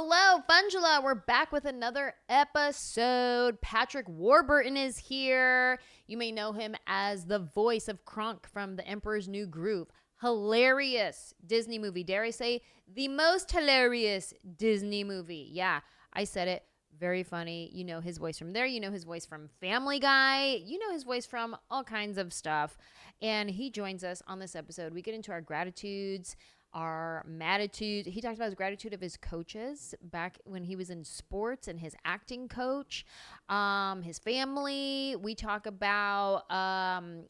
Hello, Funjelah. We're back with another episode. Patrick Warburton is here. You may know him as the voice of Kronk from The Emperor's New Groove. Hilarious Disney movie. Dare I say, the most hilarious Disney movie. Yeah, I said it. Very funny. You know his voice from there. You know his voice from Family Guy. You know his voice from all kinds of stuff. And he joins us on this episode. We get into our gratitudes, our MADtitude. He talked about his gratitude of his coaches back when he was in sports and his acting coach, his family. We talk about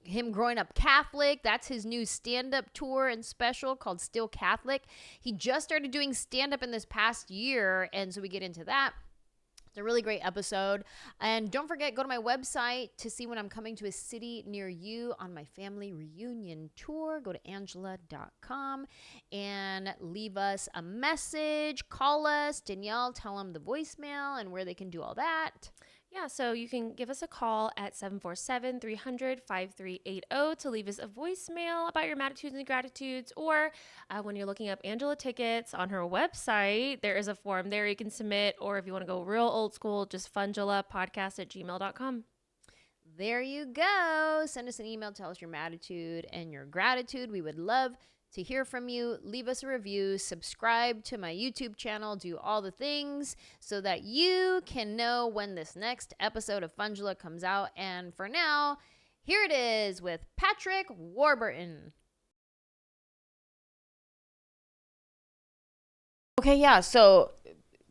him growing up Catholic. That's his new stand-up tour and special called Still Catholic. He just started doing stand-up in this past year, and so we get into that. It's a really great episode. And don't forget, go to my website to see when I'm coming to a city near you on my family reunion tour. Go to Anjelah.com and leave us a message. Call us. Danielle, tell them the voicemail and where they can do all that. Yeah, so you can give us a call at 747-300-5380 to leave us a voicemail about your MADtitudes and gratitudes, or when you're looking up Anjelah tickets on her website, there is a form there you can submit, or if you want to go real old school, just funjelahpodcast@gmail.com. There you go. Send us an email. Tell us your MADtitude and your gratitude. We would love to hear from you. Leave us a review, subscribe to my YouTube channel, do all the things so that you can know when this next episode of Funjelah comes out. And for now, here it is with Patrick Warburton. Okay, yeah, so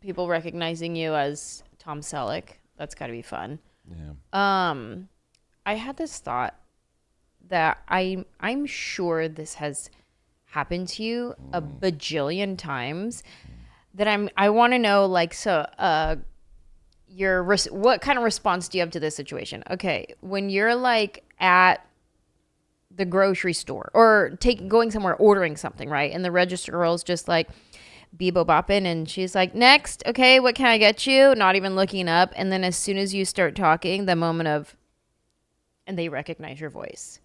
people recognizing you as Tom Selleck, that's got to be fun. Yeah. I had this thought that I'm sure this has happened to you a bajillion times, that I want to know, like, so what kind of response do you have to this situation? Okay, when you're like at the grocery store or going somewhere ordering something, right, and the register girl's just like bebo bopping and she's like, next, okay, what can I get you, not even looking up, and then as soon as you start talking, the moment of, and they recognize your voice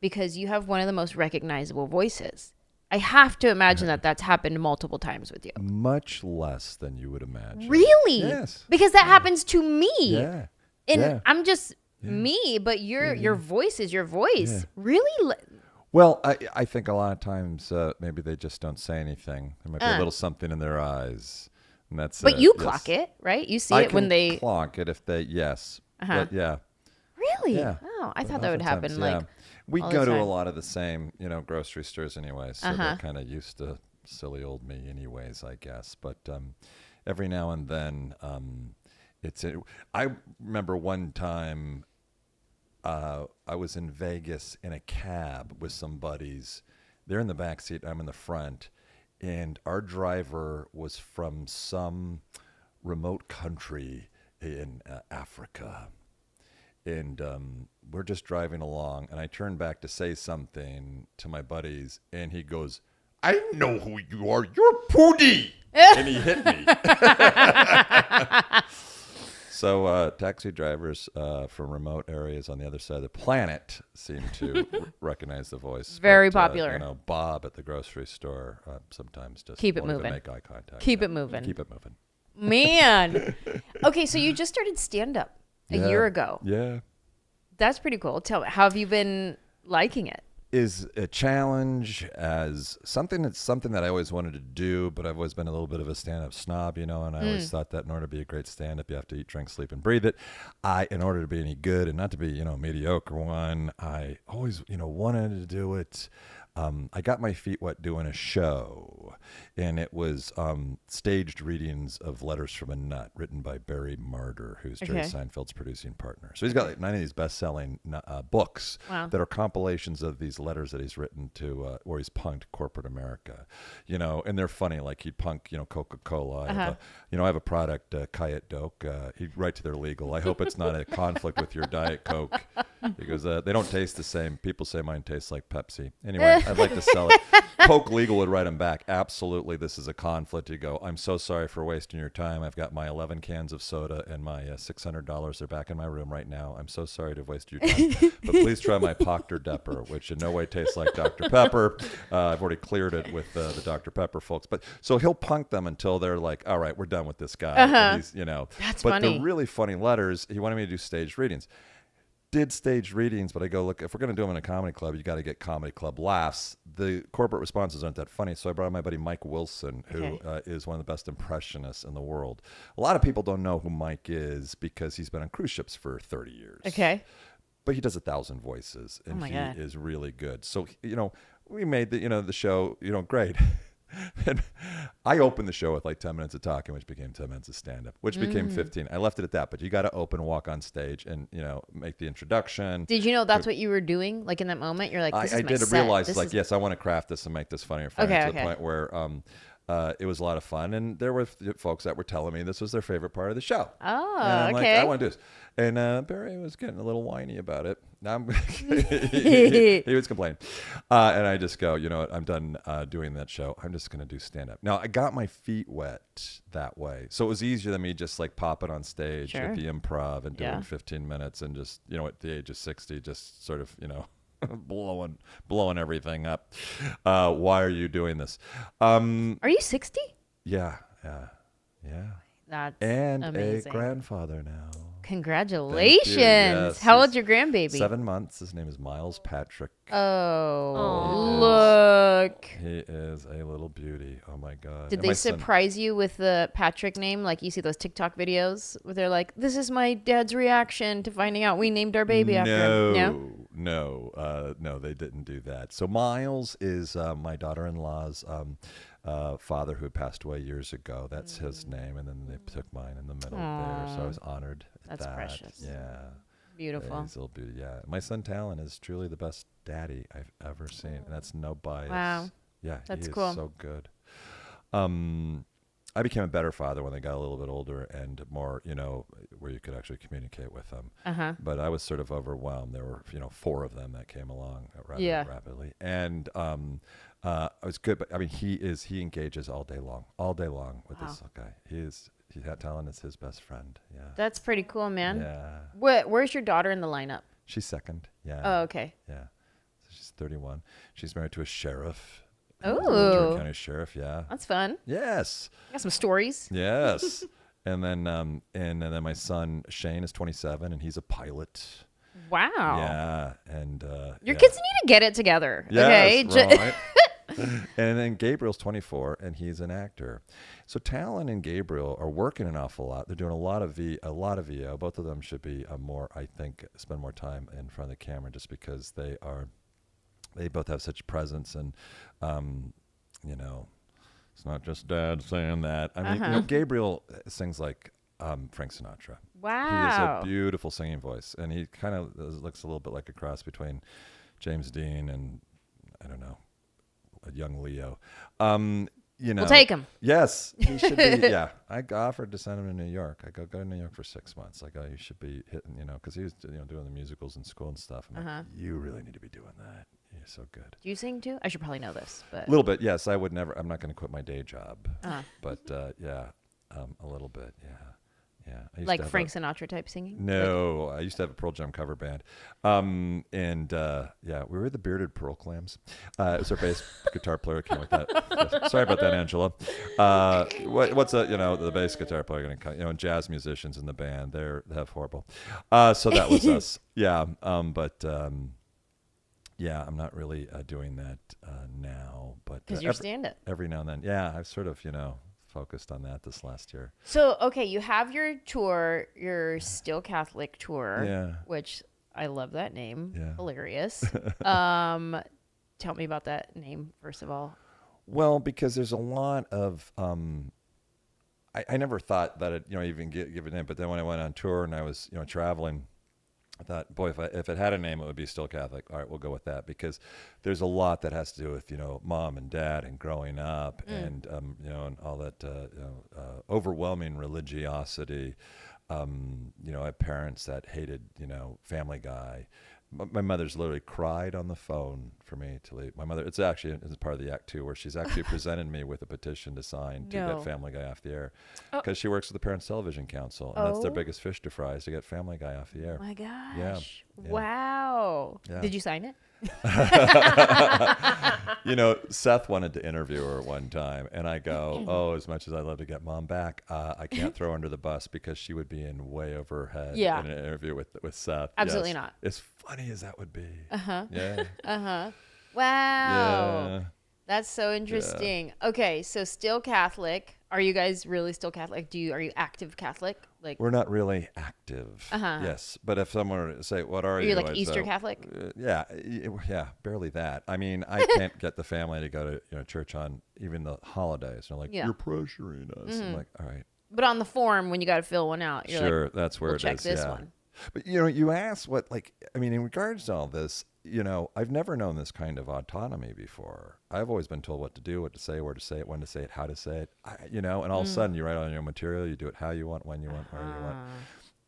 because you have one of the most recognizable voices. I have to imagine that that's happened multiple times with you. Much less than you would imagine. Really? Yes. Because that happens to me. Yeah. And I'm just me, but your voice is your voice. Yeah. Really? Well, I think a lot of times maybe they just don't say anything. There might be a little something in their eyes. And that's But you clock it, right? You see it when they clock it if they, yes. But yeah. Really? Yeah. Oh, I thought that would happen like we go to a lot of the same, grocery stores anyway, so they're kind of used to silly old me anyways, I guess. But every now and then, I remember one time I was in Vegas in a cab with some buddies. They're in the back seat, I'm in the front, and our driver was from some remote country in Africa. And we're just driving along, and I turn back to say something to my buddies, and he goes, I know who you are. You're Pootie. And he hit me. So taxi drivers from remote areas on the other side of the planet seem to recognize the voice. Very popular. Bob at the grocery store sometimes just keep it won't moving. Even make eye contact. Keep it moving. Keep it moving. Man. Okay, so you just started stand-up a year ago. Yeah. That's pretty cool. How have you been liking it? Is a challenge as something that I always wanted to do, but I've always been a little bit of a stand-up snob, and I always thought that in order to be a great stand-up, you have to eat, drink, sleep, and breathe it. In order to be any good and not to be, a mediocre one, I always, wanted to do it. I got my feet wet doing a show, and it was staged readings of Letters from a Nut written by Barry Marder, who's Jerry Seinfeld's producing partner. So he's got like 9 of these best-selling books that are compilations of these letters that he's written to where he's punked corporate America, and they're funny. Like he'd punk, Coca-Cola. I have a product, Kayet Doke. He'd write to their legal. I hope it's not a conflict with your Diet Coke. Because they don't taste the same. People say mine tastes like Pepsi. Anyway, I'd like to sell it. Polk Legal would write them back. Absolutely, this is a conflict. You go, I'm so sorry for wasting your time. I've got my 11 cans of soda and my $600. They're back in my room right now. I'm so sorry to waste your time. But please try my Dr. Pepper, which in no way tastes like Dr. Pepper. I've already cleared it with the Dr. Pepper folks. But so he'll punk them until they're like, all right, we're done with this guy. And he's, That's but funny. the really funny letters, he wanted me to do staged readings. Did staged readings, but I go, look, if we're going to do them in a comedy club, you got to get comedy club laughs. The corporate responses aren't that funny. So I brought my buddy Mike Wilson, who is one of the best impressionists in the world. A lot of people don't know who Mike is because he's been on cruise ships for 30 years. Okay. But he does 1,000 voices, and he God. is really good. So, we made the show, great. And I opened the show with like 10 minutes of talking, which became 10 minutes of stand-up, which became 15. I left it at that, but you got to open, walk on stage, and make the introduction. Did you know that's what you were doing? Like in that moment, you're like, this is I my did set. realize, This like, is- yes, I want to craft this and make this funny or funny Okay, to the point where it was a lot of fun, and there were folks that were telling me this was their favorite part of the show. Oh, And I'm okay. like, I want to do this. And Barry was getting a little whiny about it. He was complaining. And I just go, you know what? I'm done doing that show. I'm just going to do stand-up. Now, I got my feet wet that way. So it was easier than me just like popping on stage Sure. at the Improv and doing Yeah. 15 minutes and just, at the age of 60, just sort of, blowing everything up. Why are you doing this? Are you 60? Yeah. That's And amazing. a grandfather now. Congratulations. Yes, How he's old's your grandbaby? 7 months. His name is Miles Patrick. Oh, Aw. look. He is a little beauty. Oh my God. Did And they my son- surprise you with the Patrick name? Like you see those TikTok videos where they're like, this is my dad's reaction to finding out we named our baby after him. No, they didn't do that. So Miles is my daughter-in-law's father who had passed away years ago. That's his name, and then they took mine in the middle there. So I was honored at That's that. precious. Yeah. Beautiful. He's a little beauty. Yeah. My son Talon is truly the best daddy I've ever seen, and that's no bias. Wow. Yeah, That's he is cool. so good. I became a better father when they got a little bit older and more, where you could actually communicate with them. Uh-huh. But I was sort of overwhelmed. There were, 4 of them that came along rather rapidly. And it was good. But I mean, he engages all day long with this guy. Talon is his best friend. Yeah. That's pretty cool, man. Yeah. Where's your daughter in the lineup? She's second. Yeah. Oh, okay. Yeah. So she's 31. She's married to a sheriff. Oh. Ventura County Sheriff. Yeah. That's fun. Yes. Got some stories. Yes. And then my son Shane is 27 and he's a pilot. Wow. Yeah. And Your kids need to get it together. Okay. Yes, right. And then Gabriel's 24 and he's an actor. So Talon and Gabriel are working an awful lot. They're doing a lot of VO. Both of them should be spend more time in front of the camera just because they both have such presence and it's not just dad saying that. I mean, Gabriel sings like Frank Sinatra. Wow. He has a beautiful singing voice, and he kind of looks a little bit like a cross between James Dean and, I don't know, a young Leo. We'll take him. Yes, he should be. Yeah, I offered to send him to New York. I go to New York for 6 months. I go, you should be hitting, because he was doing the musicals in school and stuff. I'm like, you really need to be doing that. You're so good. Do you sing too? I should probably know this, but A little bit, yes. I would never. I'm not going to quit my day job. But a little bit, yeah. I used to like have Frank Sinatra type singing. No, I used to have a Pearl Jam cover band, we were the Bearded Pearl Clams. It was our bass guitar player came with that. Sorry about that, Anjelah. What's the bass guitar player going to cut? And jazz musicians in the band, they have horrible. So that was us. Yeah, I'm not really doing that now, but Because you're stand-up. every now and then. Yeah, I've sort of focused on that this last year. So, okay, you have your tour, your Still Catholic tour, Yeah. which I love that name. Yeah. Hilarious. Tell me about that name, first of all. Well, because there's a lot of I never thought that it even give a name, but then when I went on tour and I was traveling, I thought, boy, if it had a name, it would be Still Catholic. All right, we'll go with that because there's a lot that has to do with mom and dad and growing up and and all that overwhelming religiosity. I had parents that hated Family Guy, my mother's literally cried on the phone for me to leave. My mother, it's part of the act too, where she's actually presented me with a petition to sign to get Family Guy off the air, because she works with the Parents Television Council, and that's their biggest fish to fry, is to get Family Guy off the air. Oh my gosh. Yeah. Wow. Yeah. Did you sign it? Seth wanted to interview her one time, and I go, as much as I'd love to get Mom back, I can't throw her under the bus because she would be in way over her head in an interview with Seth. Absolutely not. As funny as that would be. Yeah. Wow. Yeah. That's so interesting. Yeah. Okay, so still Catholic. Are you guys really still Catholic? Are you active Catholic? Like, we're not really active. Yes, but if someone were to say, "What are you?" Like Easter Catholic? Yeah, barely that. I mean, I can't get the family to go to church on even the holidays. They're like, "You're pressuring us." I'm like, "All right." But on the form, when you got to fill one out, you're sure, like, that's where it check is. This one. But you asked what, in regards to all this, I've never known this kind of autonomy before. I've always been told what to do, what to say, where to say it, when to say it, how to say it. And all of a sudden you write on your material, you do it how you want, when you want, where you want.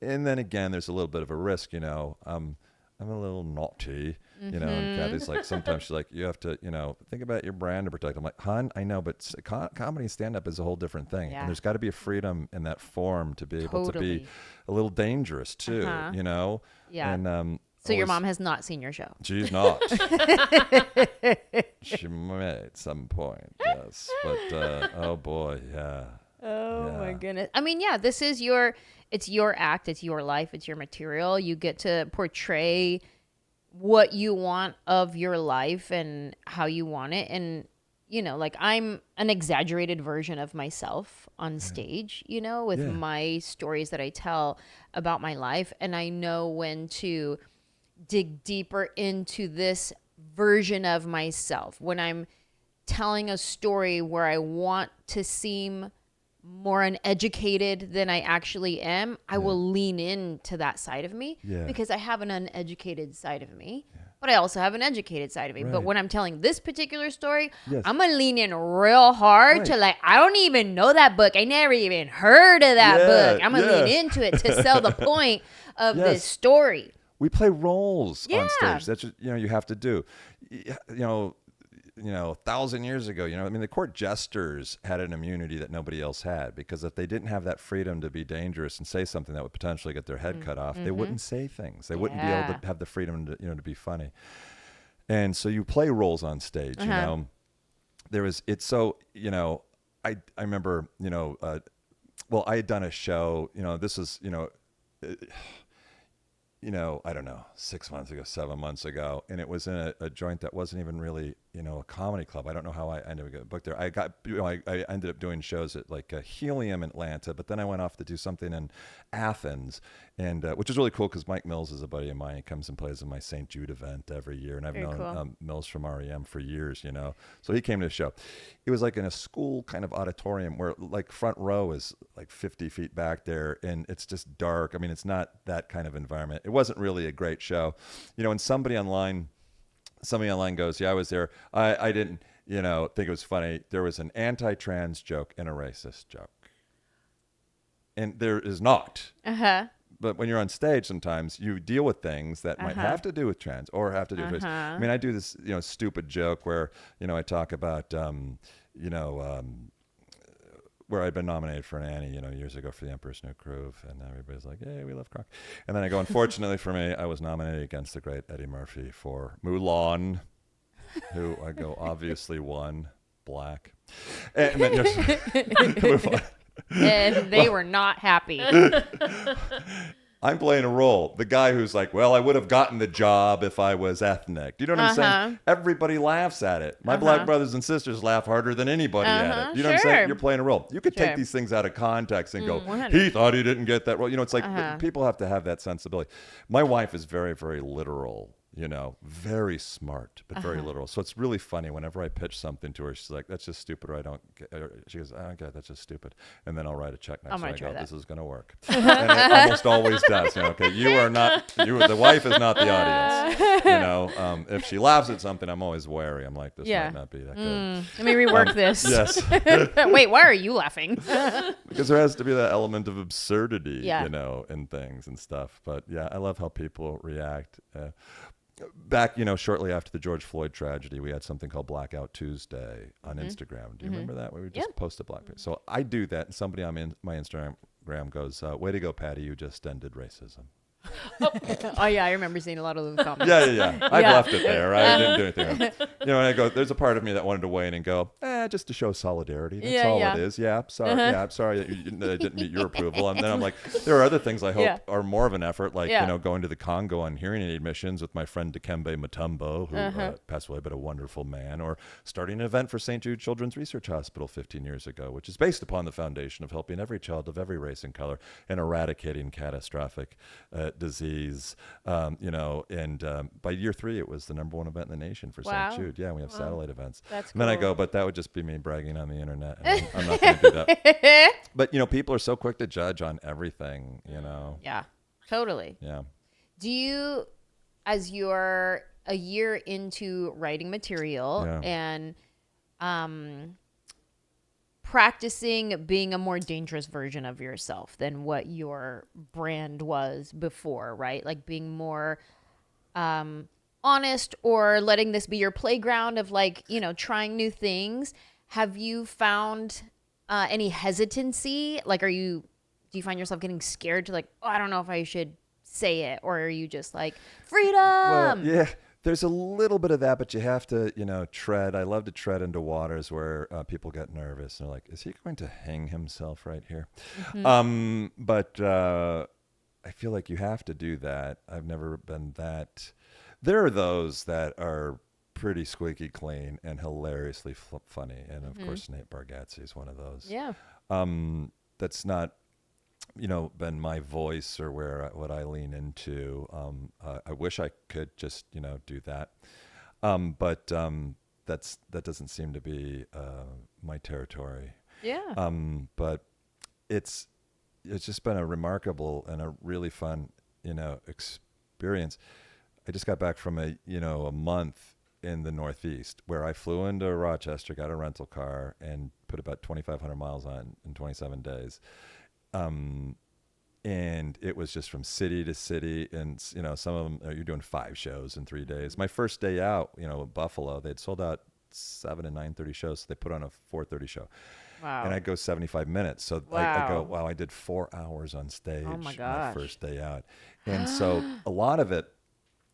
And then again, there's a little bit of a risk. I'm a little naughty, and Kathy's like, sometimes she's like, you have to, think about your brand to protect. I'm like, hon, I know, but comedy stand-up is a whole different thing. Yeah. And there's got to be a freedom in that form to be able to be a little dangerous too, Yeah. And, so your mom has not seen your show? She's not. She may at some point, yes. But, oh boy, yeah. Oh my goodness. I mean, yeah, this is it's your act, it's your life, it's your material. You get to portray what you want of your life and how you want it. And, I'm an exaggerated version of myself on stage, with my stories that I tell about my life. And I know when to dig deeper into this version of myself. When I'm telling a story where I want to seem more uneducated than I actually am, I will lean into that side of me because I have an uneducated side of me, but I also have an educated side of me. Right. But when I'm telling this particular story, I'm going to lean in real hard to I don't even know that book. I never even heard of that book. I'm going to lean into it to sell the point of this story. We play roles on stage. That's just, you have to do. 1,000 years ago, the court jesters had an immunity that nobody else had, because if they didn't have that freedom to be dangerous and say something that would potentially get their head cut off, they wouldn't say things. They wouldn't be able to have the freedom to, to be funny. And so you play roles on stage, I remember, I had done a show, this is, I don't know, 6 months ago, 7 months ago. And it was in a joint that wasn't even really, a comedy club. I don't know how I ended up getting booked there. I ended up doing shows at Helium in Atlanta, but then I went off to do something in Athens, and which is really cool because Mike Mills is a buddy of mine. He comes and plays in my St. Jude event every year. And I've known Mills from REM for years, So he came to the show. It was in a school kind of auditorium where front row is 50 feet back there, and it's just dark. I mean, it's not that kind of environment. It wasn't really a great show. And somebody online goes, yeah, I was there. I didn't, think it was funny. There was an anti-trans joke and a racist joke. And there is not. But when you're on stage, sometimes you deal with things that might have to do with trans or have to do with race. I mean, I do this, stupid joke where, I talk about, where I'd been nominated for an Annie, years ago for The Emperor's New Groove, and everybody's like, "Hey, we love Kronk." And then I go, unfortunately for me, I was nominated against the great Eddie Murphy for Mulan, who I go obviously won, black, and then move on. And they were not happy. I'm playing a role. The guy who's like, well, I would have gotten the job if I was ethnic. Do you know what I'm saying? Everybody laughs at it. My black brothers and sisters laugh harder than anybody at it. You know what I'm saying? You're playing a role. You could take these things out of context and go, 100. He thought he didn't get that role. It's like people have to have that sensibility. My wife is very, very literal you know, very smart, but very literal. So it's really funny whenever I pitch something to her, she's like, that's just stupid, or I don't get, or she goes, I don't get it, that's just stupid. And then I'll write a check next time I go, this is going to work. And it almost always does. You know, okay, the wife is not the audience. You know, if she laughs at something, I'm always wary. I'm like, this might not be that good. Let me rework this. Yes. Wait, why are you laughing? Because there has to be that element of absurdity, Yeah. you know, in things and stuff. But yeah, I love how people react. Back, you know, shortly after the George Floyd tragedy, we had something called Blackout Tuesday on Instagram. Do you remember that? We would just post a black page. So I do that, and somebody on my Instagram goes, way to go, Patty, you just ended racism. Oh yeah, I remember seeing a lot of those comments. Yeah. I've left it there. I didn't do anything. You know, and I go, there's a part of me that wanted to weigh in and go, just to show solidarity. That's all it is. Yeah, sorry. Yeah, I'm sorry that I didn't meet your approval. And then I'm like, there are other things I hope are more of an effort, like, you know, going to the Congo on hearing aid missions with my friend Dikembe Mutombo, who passed away, but a wonderful man, or starting an event for St. Jude Children's Research Hospital 15 years ago, which is based upon the foundation of helping every child of every race and color and eradicating catastrophic disease, you know, and by year 3, it was the #1 event in the nation for St. Jude. Yeah, we have satellite events. That's and then I go, but that would just be me bragging on the internet. And I'm not going to do that. But, you know, people are so quick to judge on everything, you know. Yeah, totally. Yeah. Do you, as you're a year into writing material and practicing being a more dangerous version of yourself than what your brand was before, right? Like being more honest, or letting this be your playground of, like, you know, trying new things. Have you found any hesitancy? Like, do you find yourself getting scared to, like, oh, I don't know if I should say it, or are you just like, freedom? Well, yeah. There's a little bit of that, but you have to, you know, tread. I love to tread into waters where people get nervous. And they're like, is he going to hang himself right here? But I feel like you have to do that. I've never been that. There are those that are pretty squeaky clean and hilariously funny. And, of course, Nate Bargatze is one of those. Yeah. That's not, you know, been my voice or what I lean into. I wish I could just, you know, do that. But that doesn't seem to be my territory. Yeah. But it's just been a remarkable and a really fun, you know, experience. I just got back from a month in the Northeast where I flew into Rochester, got a rental car, and put about 2,500 miles on in 27 days. And it was just from city to city, and, you know, some of them, you're doing 5 shows in 3 days. My first day out, you know, Buffalo, they'd sold out 7 and 9:30 shows, so they put on a 4:30 show. Wow. And I go 75 minutes. So I go, wow, I did 4 hours on stage my first day out. And so a lot of it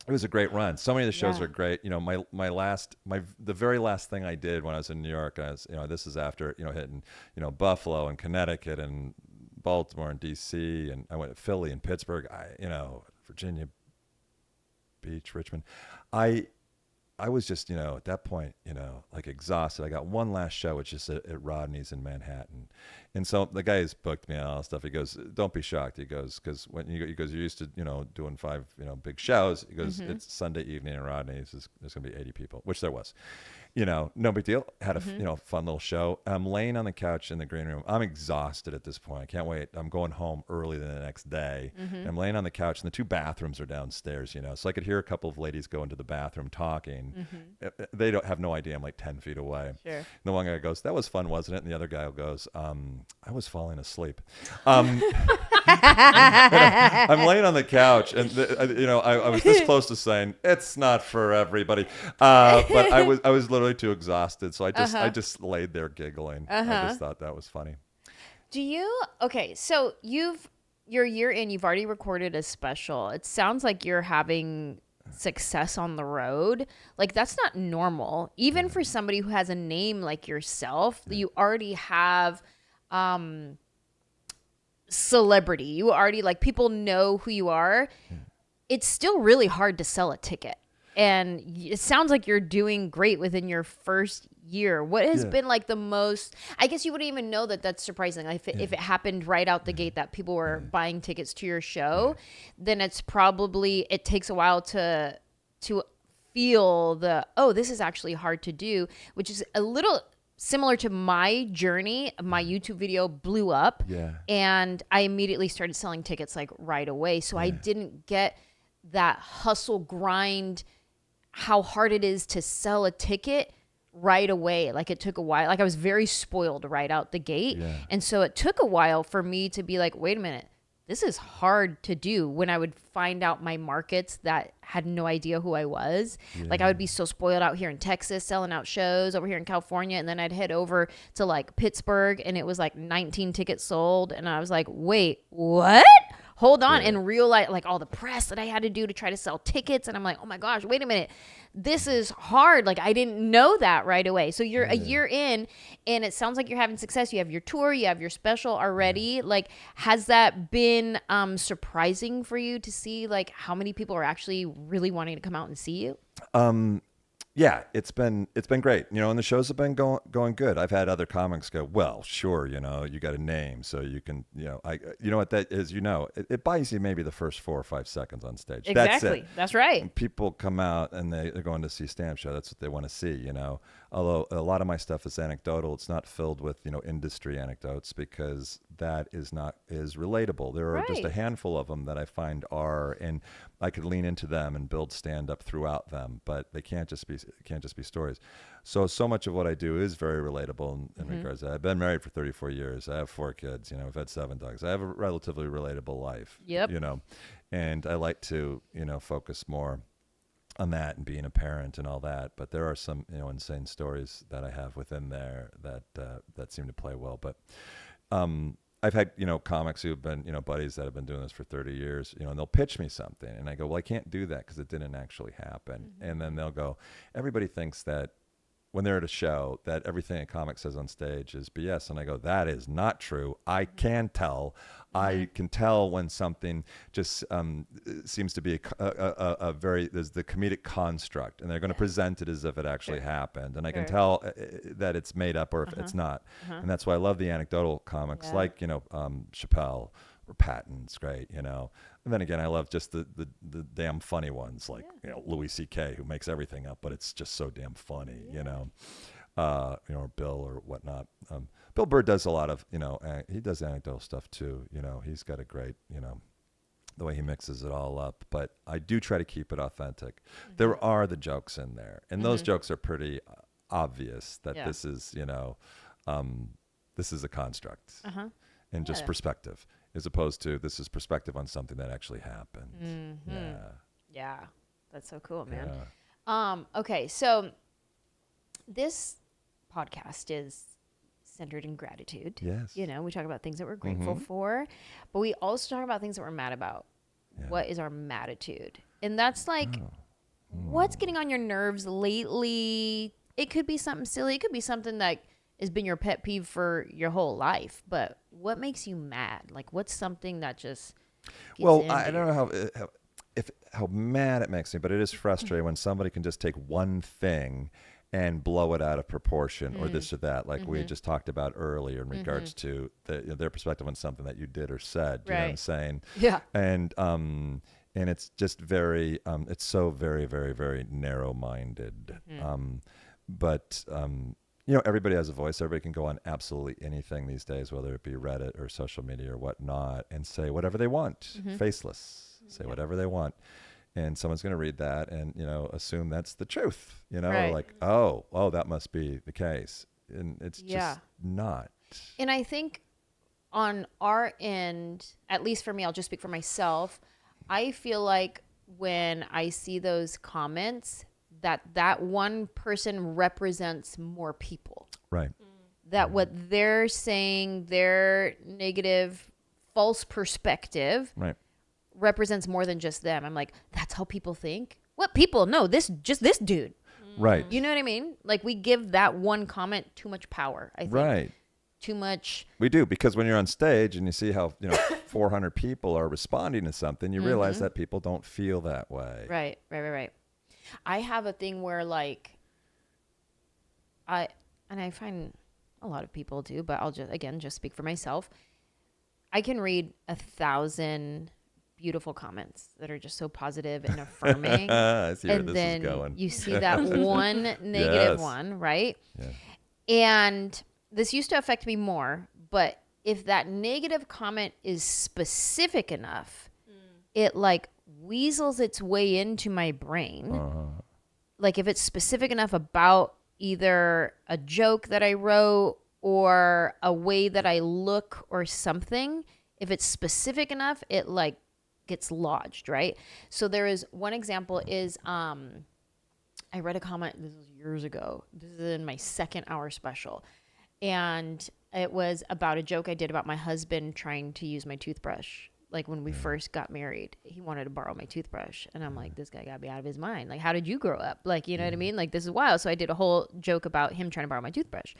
was a great run. So many of the shows are great. You know, the very last thing I did when I was in New York, you know, this is after, you know, hitting, you know, Buffalo and Connecticut and Baltimore and DC, and I went to Philly and Pittsburgh, you know, Virginia Beach, Richmond. I was just, you know, at that point, you know, like exhausted. I got one last show, which is at Rodney's in Manhattan. And so the guy has booked me and all that stuff. He goes, don't be shocked. He goes, because you're used to, you know, doing 5, you know, big shows. He goes, it's Sunday evening in Rodney's. There's going to be 80 people, which there was. You know, no big deal. Had a you know, fun little show. I'm laying on the couch in the green room. I'm exhausted at this point. I can't wait. I'm going home early the next day. I'm laying on the couch, and the 2 bathrooms are downstairs, you know. So I could hear a couple of ladies go into the bathroom talking. They don't have no idea I'm like 10 feet away. Sure. And the one guy goes, that was fun, wasn't it? And the other guy goes, I was falling asleep. I'm laying on the couch, and you know, I was this close to saying it's not for everybody, but I was literally too exhausted, so I just laid there giggling. I just thought that was funny. So you're a year in, you've already recorded a special. It sounds like you're having success on the road. Like, that's not normal, even for somebody who has a name like yourself. You already have celebrity. You already, like, people know who you are. It's still really hard to sell a ticket. And it sounds like you're doing great within your first year. What has been like the most, I guess you wouldn't even know that that's surprising. Like if it happened right out the gate that people were buying tickets to your show, then it's probably, it takes a while to to feel this is actually hard to do, which is a little similar to my journey. My YouTube video blew up, and I immediately started selling tickets like right away. So I didn't get that hustle grind, how hard it is to sell a ticket right away. Like it took a while. Like I was very spoiled right out the gate. And so it took a while for me to be like, wait a minute, this is hard to do, when I would find out my markets that had no idea who I was. Like I would be so spoiled out here in Texas, selling out shows over here in California. And then I'd head over to like Pittsburgh, and it was like 19 tickets sold. And I was like, wait, what? Hold on. And realize like all the press that I had to do to try to sell tickets. And I'm like, oh my gosh, wait a minute. This is hard. Like I didn't know that right away. So you're a year in, and it sounds like you're having success. You have your tour, you have your special already. Like, has that been surprising for you to see like how many people are actually really wanting to come out and see you? Yeah, it's been great, you know, and the shows have been going good. I've had other comics go, well, sure, you know, you got a name, so you can, you know what that is, you know, it buys you maybe the first 4 or 5 seconds on stage. Exactly, that's right. And people come out and they're going to see a stand-up show. That's what they want to see, you know. Although a lot of my stuff is anecdotal, it's not filled with, you know, industry anecdotes, because that is not as relatable. There are just a handful of them that I find are, and I could lean into them and build stand-up throughout them, but they can't just be stories. So much of what I do is very relatable in regards to that. I've been married for 34 years. I have 4 kids. You know, I've had 7 dogs. I have a relatively relatable life. You know, and I like to, you know, focus more on that and being a parent and all that. But there are some, you know, insane stories that I have within there that seem to play well. But I've had, you know, comics who've been, you know, buddies that have been doing this for 30 years, you know, and they'll pitch me something. And I go, well, I can't do that because it didn't actually happen. And then they'll go, everybody thinks that when they're at a show that everything a comic says on stage is BS. And I go, that is not true. I can tell. I can tell when something just seems to be a very, there's the comedic construct, and they're going to present it as if it actually happened. And I can tell that it's made up or if it's not. And that's why I love the anecdotal comics like, you know, Chappelle or Patton's great, you know. And then again, I love just the damn funny ones like, you know, Louis C.K., who makes everything up, but it's just so damn funny, you know, or Bill or whatnot. Bill Burr does a lot of, you know, he does anecdotal stuff too. You know, he's got a great, you know, the way he mixes it all up. But I do try to keep it authentic. There are the jokes in there, and those jokes are pretty obvious that this is, you know, this is a construct and just perspective, as opposed to this is perspective on something that actually happened. Yeah, that's so cool, man. Okay, so this podcast is centered in gratitude. Yes. You know, we talk about things that we're grateful for, but we also talk about things that we're mad about. What is our MADtitude? And that's like, what's getting on your nerves lately? It could be something silly. It could be something that has been your pet peeve for your whole life. But what makes you mad? Like, what's something that just gets into I don't you? know how mad it makes me, but it is frustrating when somebody can just take one thing and blow it out of proportion or this or that, like we just talked about earlier in regards to their perspective on something that you did or said. You know what I'm saying? Yeah. And it's just very, it's so very, very, very narrow-minded. But you know, everybody has a voice. Everybody can go on absolutely anything these days, whether it be Reddit or social media or whatnot, and say whatever they want, faceless, say whatever they want. And someone's going to read that and, you know, assume that's the truth, you know, like, oh, that must be the case. And it's just not. And I think on our end, at least for me, I'll just speak for myself. I feel like when I see those comments, that one person represents more people. Right. That what they're saying, their negative, false perspective, represents more than just them. I'm like, that's how people think? What people? No, this dude. Right. You know what I mean? Like, we give that one comment too much power, I think. Right. Too much. We do, because when you're on stage and you see how, you know, 400 people are responding to something, you realize that people don't feel that way. Right. I have a thing where, like, I find a lot of people do, but I'll just speak for myself. I can read 1,000 beautiful comments that are just so positive and affirming. I see where And this then is going. you see that one negative Yes. one, right? Yeah. And this used to affect me more, but if that negative comment is specific enough, it like weasels its way into my brain. Like if it's specific enough about either a joke that I wrote or a way that I look or something, if it's specific enough, it like gets lodged, right? So there is one example is I read a comment, this was years ago. This is in my 2nd hour special. And it was about a joke I did about my husband trying to use my toothbrush. Like when we first got married, he wanted to borrow my toothbrush. And I'm like, this guy got to be out of his mind. Like, how did you grow up? Like, you know what I mean? Like, this is wild. So I did a whole joke about him trying to borrow my toothbrush.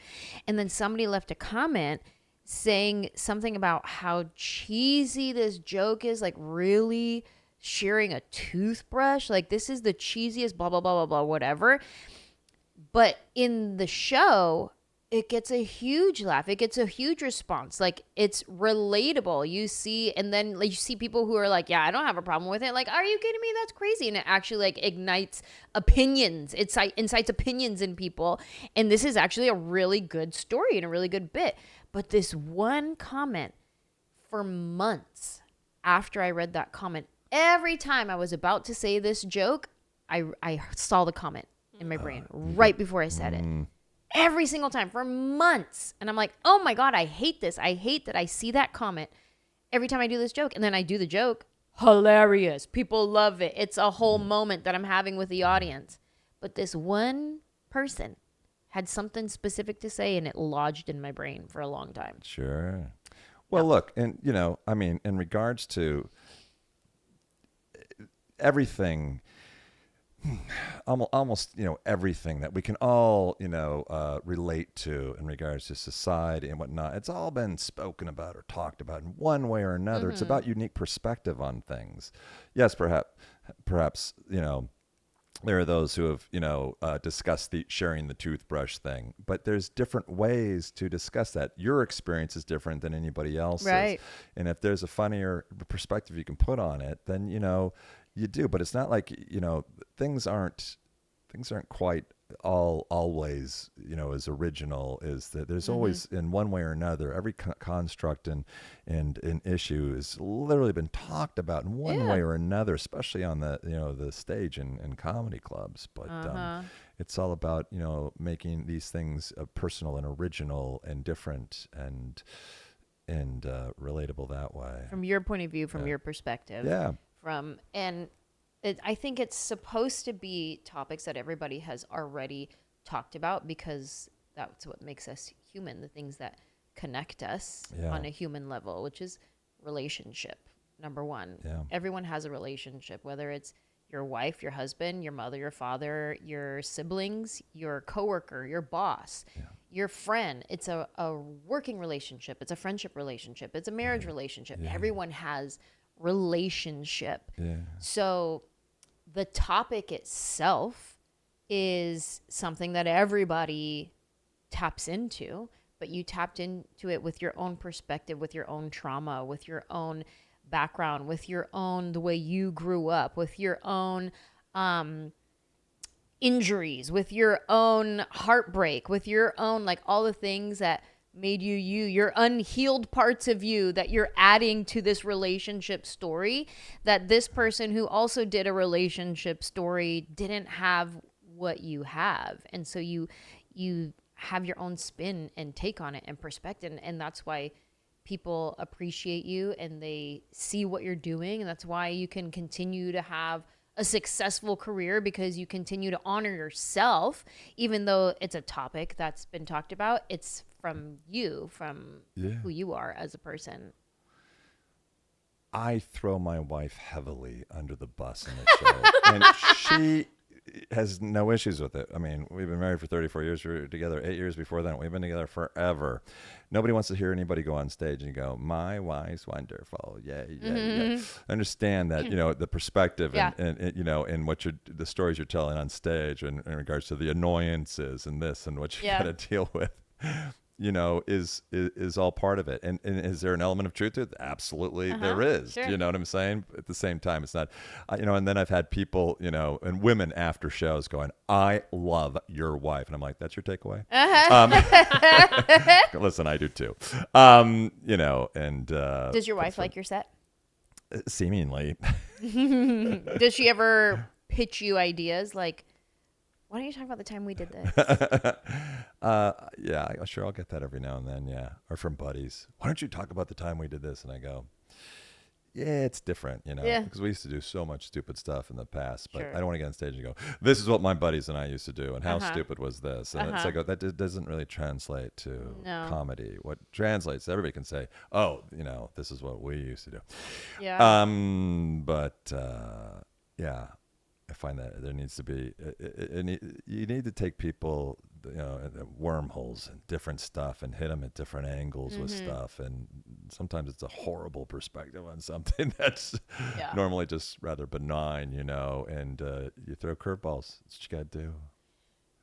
And then somebody left a comment saying something about how cheesy this joke is, like really sharing a toothbrush. Like, this is the cheesiest, blah, blah, blah, blah, blah, whatever. But in the show, it gets a huge laugh. It gets a huge response. Like, it's relatable. You see, and then like, you see people who are like, yeah, I don't have a problem with it. Like, are you kidding me? That's crazy. And it actually like ignites opinions. It incites opinions in people. And this is actually a really good story and a really good bit. But this one comment, for months after I read that comment, every time I was about to say this joke, I saw the comment in my brain right before I said it. Every single time for months. And I'm like, oh my God, I hate this. I hate that I see that comment every time I do this joke. And then I do the joke. Hilarious. People love it. It's a whole moment that I'm having with the audience. But this one person had something specific to say and it lodged in my brain for a long time. Sure. Well, look, and you know, I mean, in regards to everything, almost, you know, everything that we can all, you know, relate to in regards to society and whatnot, it's all been spoken about or talked about in one way or another. It's about unique perspective on things. Yes, perhaps, you know, there are those who have, you know, discussed the sharing the toothbrush thing, but there's different ways to discuss that. Your experience is different than anybody else's. Right. And if there's a funnier perspective you can put on it, then, you know, you do. But it's not like, you know, things aren't quite always, you know, as original as that. There's always, in one way or another, every construct and an issue has literally been talked about in one way or another, especially on the, you know, the stage and comedy clubs. But it's all about, you know, making these things personal and original and different and relatable that way. From your point of view, from your perspective. Yeah. I think it's supposed to be topics that everybody has already talked about because that's what makes us human, the things that connect us on a human level, which is relationship, number one. Yeah. Everyone has a relationship, whether it's your wife, your husband, your mother, your father, your siblings, your coworker, your boss, your friend. It's a working relationship. It's a friendship relationship. It's a marriage relationship. Everyone has relationship. So the topic itself is something that everybody taps into, but you tapped into it with your own perspective, with your own trauma, with your own background, with your own, the way you grew up, with your own injuries, with your own heartbreak, with your own, like all the things that made you, your unhealed parts of you that you're adding to this relationship story, that this person who also did a relationship story didn't have what you have. And so you have your own spin and take on it and perspective. And that's why people appreciate you and they see what you're doing. And that's why you can continue to have a successful career, because you continue to honor yourself, even though it's a topic that's been talked about. It's from you, from who you are as a person. I throw my wife heavily under the bus in the show, and she has no issues with it. I mean, we've been married for 34 years. We were together 8 years before then. We've been together forever. Nobody wants to hear anybody go on stage and go, my wife's wonderful. Yeah. I understand that, you know, the perspective and you know, and what the stories you're telling on stage and in regards to the annoyances and this and what you got to deal with. is all part of it. And is there an element of truth to it? Absolutely, there is. Sure. You know what I'm saying? At the same time, it's not, and then I've had people, and women after shows going, I love your wife. And I'm like, that's your takeaway? Listen, I do too. And Does your wife like your set? seemingly. Does she ever pitch you ideas like, why don't you talk about the time we did this? Yeah, sure. I'll get that every now and then. Yeah. Or from buddies. Why don't you talk about the time we did this? And I go, yeah, it's different, Yeah. because we used to do so much stupid stuff in the past, but Sure. I don't want to get on stage and go, this is what my buddies and I used to do. And how stupid was this? And it's like, that doesn't really translate to comedy. What translates, everybody can say, oh, this is what we used to do. Yeah. Yeah, I find that there needs to be, you need to take people, wormholes and different stuff and hit them at different angles with stuff. And sometimes it's a horrible perspective on something that's normally just rather benign, and you throw curveballs. That's what you got to do.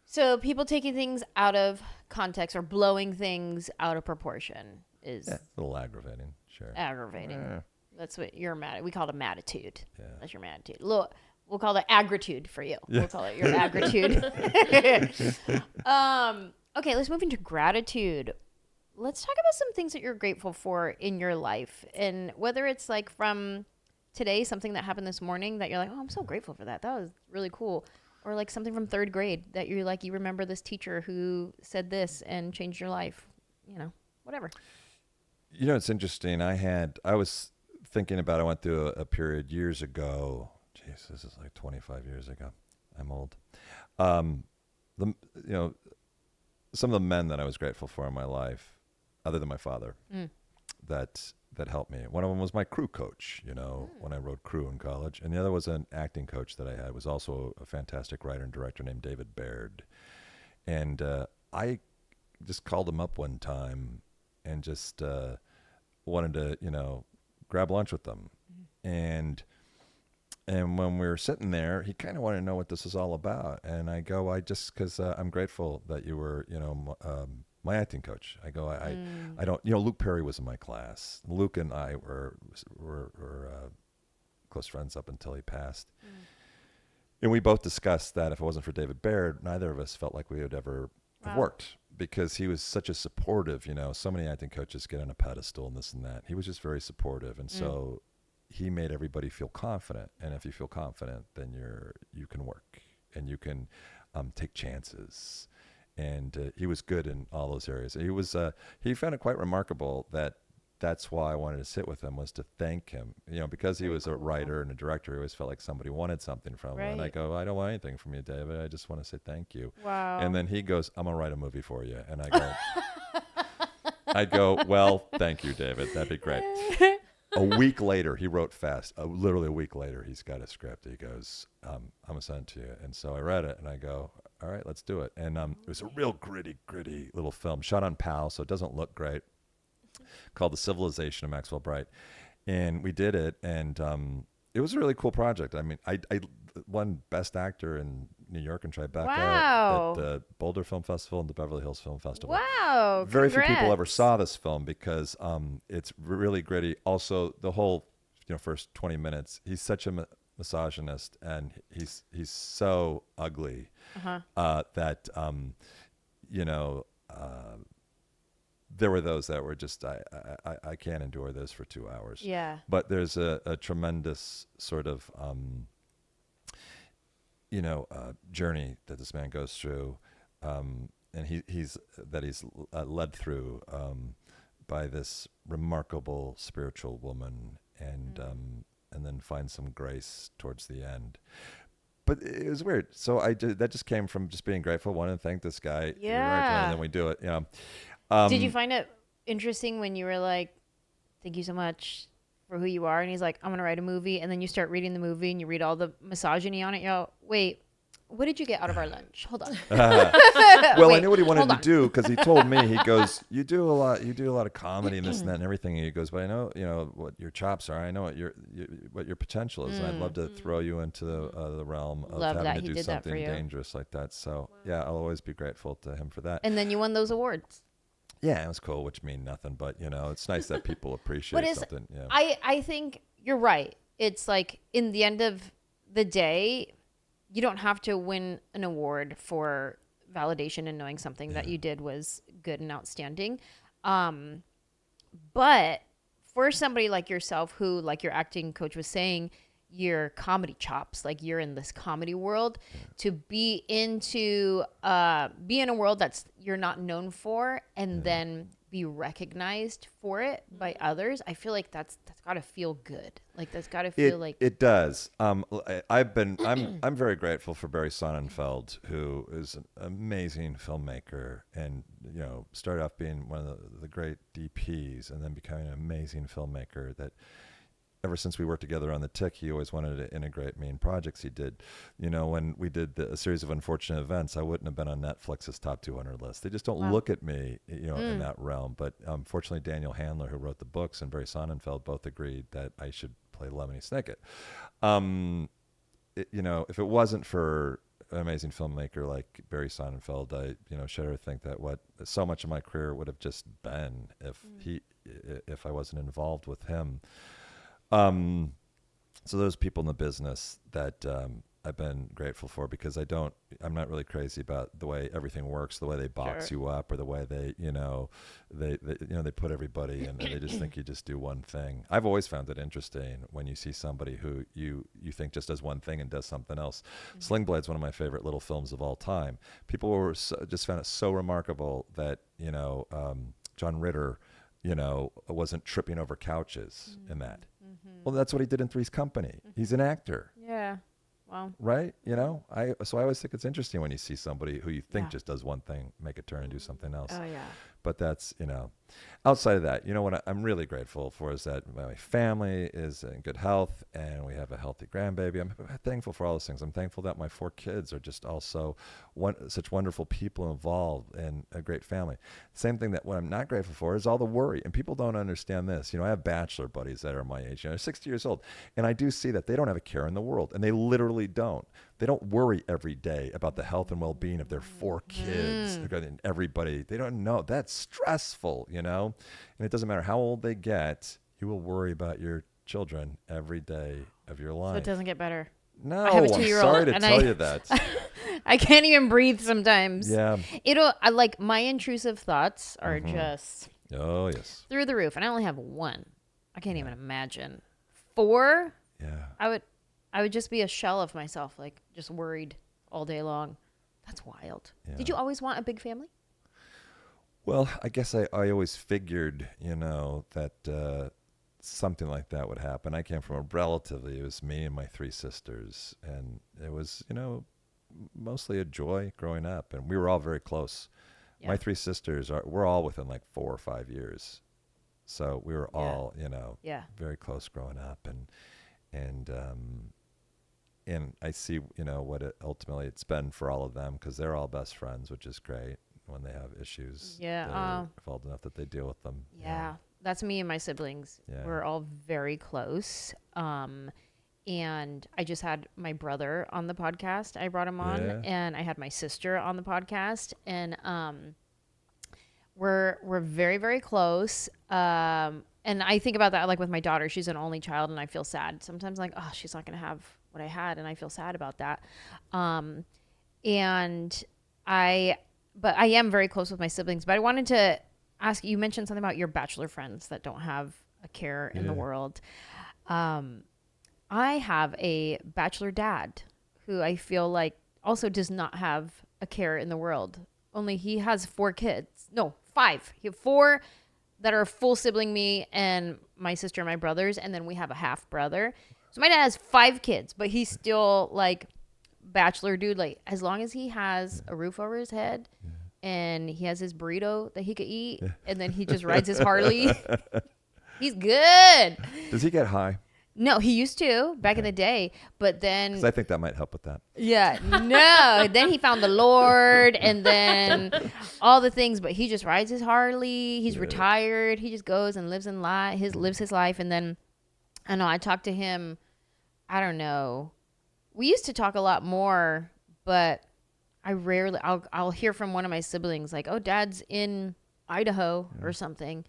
So people taking things out of context or blowing things out of proportion is A little aggravating, sure. aggravating. Yeah. That's what you're mad. We call it a matitude. Yeah. That's your matitude. We'll call it agritude for you. Yeah. We'll call it your agritude. Okay, let's move into gratitude. Let's talk about some things that you're grateful for in your life, and whether it's like from today, something that happened this morning that you're like, oh, I'm so grateful for that. That was really cool. Or like something from third grade that you're like, you remember this teacher who said this and changed your life. Whatever. It's interesting. I was thinking about, I went through a period years ago. Jeez, this is like 25 years ago. I'm old. Some of the men that I was grateful for in my life, other than my father, that helped me. One of them was my crew coach, when I rode crew in college. And the other was an acting coach that I had, was also a fantastic writer and director named David Baird. And I just called him up one time and just wanted to, grab lunch with them. And when we were sitting there, he kind of wanted to know what this is all about. And I go, because I'm grateful that you were, my acting coach. I go, I don't, Luke Perry was in my class. Luke and I were close friends up until he passed. And we both discussed that if it wasn't for David Baird, neither of us felt like we would ever have worked, because he was such a supportive, so many acting coaches get on a pedestal and this and that. He was just very supportive. And so he made everybody feel confident. And if you feel confident, then you can work and you can take chances. And he was good in all those areas. He found it quite remarkable that's why I wanted to sit with him, was to thank him, because he was a writer and a director. He always felt like somebody wanted something from him. And I go, I don't want anything from you, David. I just want to say thank you. Wow. And then he goes, I'm going to write a movie for you. And I go, well, thank you, David. That'd be great. A week later, he wrote fast. Literally a week later, he's got a script. He goes, I'm going to send it to you. And so I read it and I go, all right, let's do it. And it was a real gritty little film shot on PAL, so it doesn't look great, called The Civilization of Maxwell Bright. And we did it, and it was a really cool project. I mean, I won Best Actor in New York and Tribeca at the Boulder Film Festival and the Beverly Hills Film Festival. Wow. Very few people ever saw this film because it's really gritty. Also, the whole first 20 minutes, he's such a misogynist, and he's so ugly that there were those that were just, I can't endure this for 2 hours. Yeah. But there's a tremendous sort of journey that this man goes through, and he's led through by this remarkable spiritual woman, and then finds some grace towards the end. But it was weird. So that just came from just being grateful, wanting to thank this guy. Yeah. And then we do it. Did you find it interesting when you were like, thank you so much for who you are? And he's like, I'm going to write a movie. And then you start reading the movie and you read all the misogyny on it. You go, wait, what did you get out of our lunch? Hold on. Well, I knew what he wanted to do, because he told me, he goes, you do a lot of comedy and this and that and everything. And he goes, but I know, what your chops are. I know what your potential is. And I'd love to throw you into the realm of having to do something dangerous like that. So yeah, I'll always be grateful to him for that. And then you won those awards. Yeah, it was cool, which mean nothing, but it's nice that people appreciate But something. Yeah. I think you're right. It's like in the end of the day, you don't have to win an award for validation and knowing something that you did was good and outstanding. But for somebody like yourself, who, like your acting coach was saying, your comedy chops, like you're in this comedy world, to be in a world that's you're not known for, and then be recognized for it by others, I feel like that's gotta feel good. Like that's gotta feel like it does. I'm very grateful for Barry Sonnenfeld, who is an amazing filmmaker, and started off being one of the great DPs, and then becoming an amazing filmmaker. That ever since we worked together on The Tick, he always wanted to integrate me in projects he did. When we did a series of Unfortunate Events, I wouldn't have been on Netflix's top 200 list. They just don't look at me, in that realm. But fortunately, Daniel Handler, who wrote the books, and Barry Sonnenfeld both agreed that I should play Lemony Snicket. If it wasn't for an amazing filmmaker like Barry Sonnenfeld, I shudder to think that what so much of my career would have just been if I wasn't involved with him. So those people in the business that I've been grateful for, because I'm not really crazy about the way everything works, the way they box you up, or the way they they put everybody in, and they just think you just do one thing. I've always found it interesting when you see somebody who you think just does one thing and does something else. Sling Blade's one of my favorite little films of all time. People just found it so remarkable that John Ritter wasn't tripping over couches in that. Well, that's what he did in Three's Company. He's an actor. yeah. Wow. Right? I always think it's interesting when you see somebody who you think just does one thing, make a turn and do something else. Oh yeah. But that's, outside of that, what I'm really grateful for is that my family is in good health, and we have a healthy grandbaby. I'm thankful for all those things. I'm thankful that my 4 kids are just also such wonderful people involved, and a great family. Same thing, that what I'm not grateful for is all the worry. And people don't understand this. I have bachelor buddies that are my age, they're 60 years old. And I do see that they don't have a care in the world, and they literally don't. They don't worry every day about the health and well-being of their 4 kids and everybody. They don't know. That's stressful, And it doesn't matter how old they get, you will worry about your children every day of your life. So it doesn't get better. No, I have a I'm 2-year-old, sorry to and tell you that. I can't even breathe sometimes. Yeah. I like my intrusive thoughts are just Oh, yes. through the roof, and I only have 1. I can't even imagine 4. Yeah. I would just be a shell of myself, like just worried all day long. That's wild. Yeah. Did you always want a big family? Well, I guess I always figured, that something like that would happen. I came from it was me and my 3 sisters, and it was, mostly a joy growing up, and we were all very close. Yeah. My 3 sisters we're all within like 4 or 5 years. So we were all, very close growing up, and I see, what ultimately it's been for all of them, because they're all best friends, which is great. When they have issues, they're involved enough that they deal with them. Yeah, that's me and my siblings. Yeah. We're all very close. And I just had my brother on the podcast. I brought him on, and I had my sister on the podcast, and we're very, very close. And I think about that, like with my daughter. She's an only child, and I feel sad sometimes. Like, oh, she's not gonna have what I had, and I feel sad about that. But I am very close with my siblings. But I wanted to ask you mentioned something about your bachelor friends that don't have a care in the world. I have a bachelor dad who I feel like also does not have a care in the world. Only he has 4 kids. No, 5. He have 4 that are full sibling, me and my sister and my brothers. And then we have a half brother. So my dad has 5 kids, but he's still like bachelor dude. Like as long as he has a roof over his head and he has his burrito that he could eat, and then he just rides his Harley, he's good. Does he get high? No, he used to back in the day, but then... Because I think that might help with that. Yeah, no. Then he found the Lord, and then all the things, but he just rides his Harley. He's retired. He just goes and lives his life, and then, I don't know, I talked to him, I don't know. We used to talk a lot more, but I rarely... I'll hear from one of my siblings, like, oh, Dad's in Idaho or something.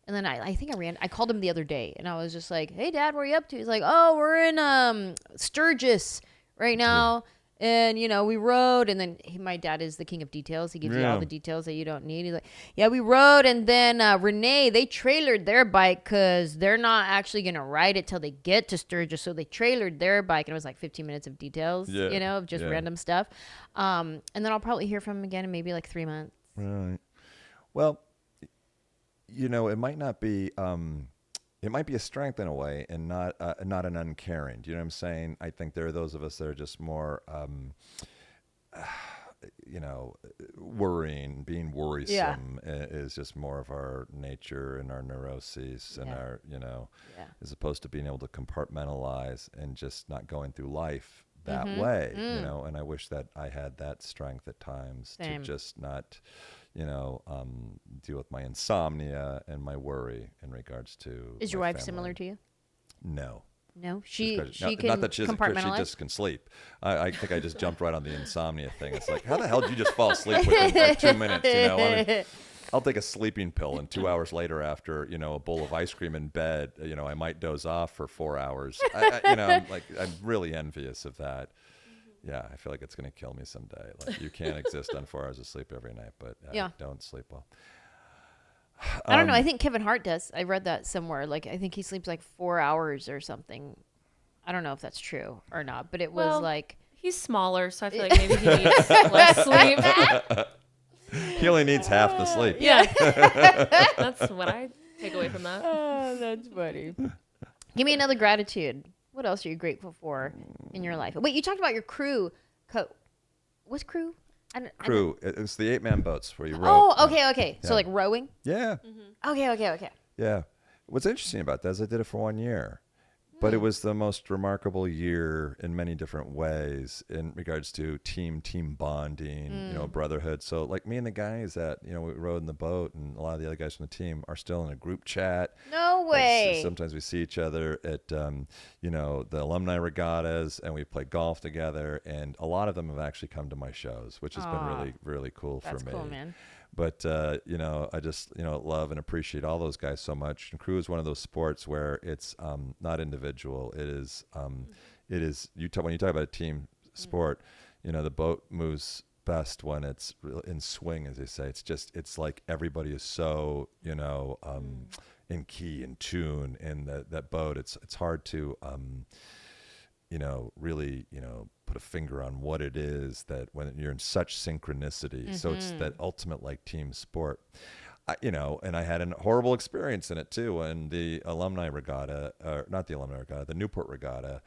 And then I think I called him the other day and I was just like, hey dad, where are you up to? He's like, oh, we're in Sturgis right now. And, you know, we rode, and then my dad is the king of details. He gives you all the details that you don't need. He's like, yeah, we rode, and then Renee, they trailered their bike because they're not actually going to ride it till they get to Sturgis. So they trailered their bike, and it was like 15 minutes of details, you know, of just random stuff. And then I'll probably hear from him again in maybe like 3 months. Right. Well, you know, it might not be... it might be a strength in a way and not an uncaring. Do you know what I'm saying? I think there are those of us that are just more, you know, worrying, being worrisome is just more of our nature and our neuroses and our, you know, as opposed to being able to compartmentalize and just not going through life that way, you know, and I wish that I had that strength at times to just not, you know, deal with my insomnia and my worry in regards to. Is your wife similar to you? No. No, she can not that she compartmentalize. she just can sleep. I think I just jumped right on the insomnia thing. It's like, how the hell did you just fall asleep within like 2 minutes? You know, I mean, I'll take a sleeping pill, and 2 hours later, after you know a bowl of ice cream in bed, you know, I might doze off for 4 hours. You know, I'm really envious of that. Yeah, I feel like it's going to kill me someday. Like you can't exist on 4 hours of sleep every night, but I don't sleep well. I don't know. I think Kevin Hart does. I read that somewhere. Like I think he sleeps like 4 hours or something. I don't know if that's true or not, but it was like he's smaller, so I feel like maybe he needs less sleep. He only needs half the sleep. Yeah, that's what I take away from that. Oh, that's funny. Give me another gratitude. What else are you grateful for in your life? Wait, you talked about your crew. What's crew? Crew. It's the 8-man boats where you row. Oh, okay. Yeah. So like rowing? Yeah. Okay. Yeah. What's interesting about that is I did it for 1 year. But it was the most remarkable year in many different ways in regards to team bonding, you know, brotherhood. So like me and the guys that, you know, we rode in the boat and a lot of the other guys from the team are still in a group chat. No way. Sometimes we see each other at, you know, the alumni regattas and we play golf together. And a lot of them have actually come to my shows, which has been really, really cool for me. That's cool, man. But, you know, I just, you know, love and appreciate all those guys so much. And crew is one of those sports where it's not individual. It is, when you talk about a team sport, you know, the boat moves best when it's in swing, as they say. It's like everybody is so, you know, in key, in tune in that boat. It's hard to, you know, really, you know, put a finger on what it is that when you're in such synchronicity. So it's that ultimate like team sport, you know, and I had a horrible experience in it too. And the alumni regatta, or not the alumni regatta, the Newport regatta,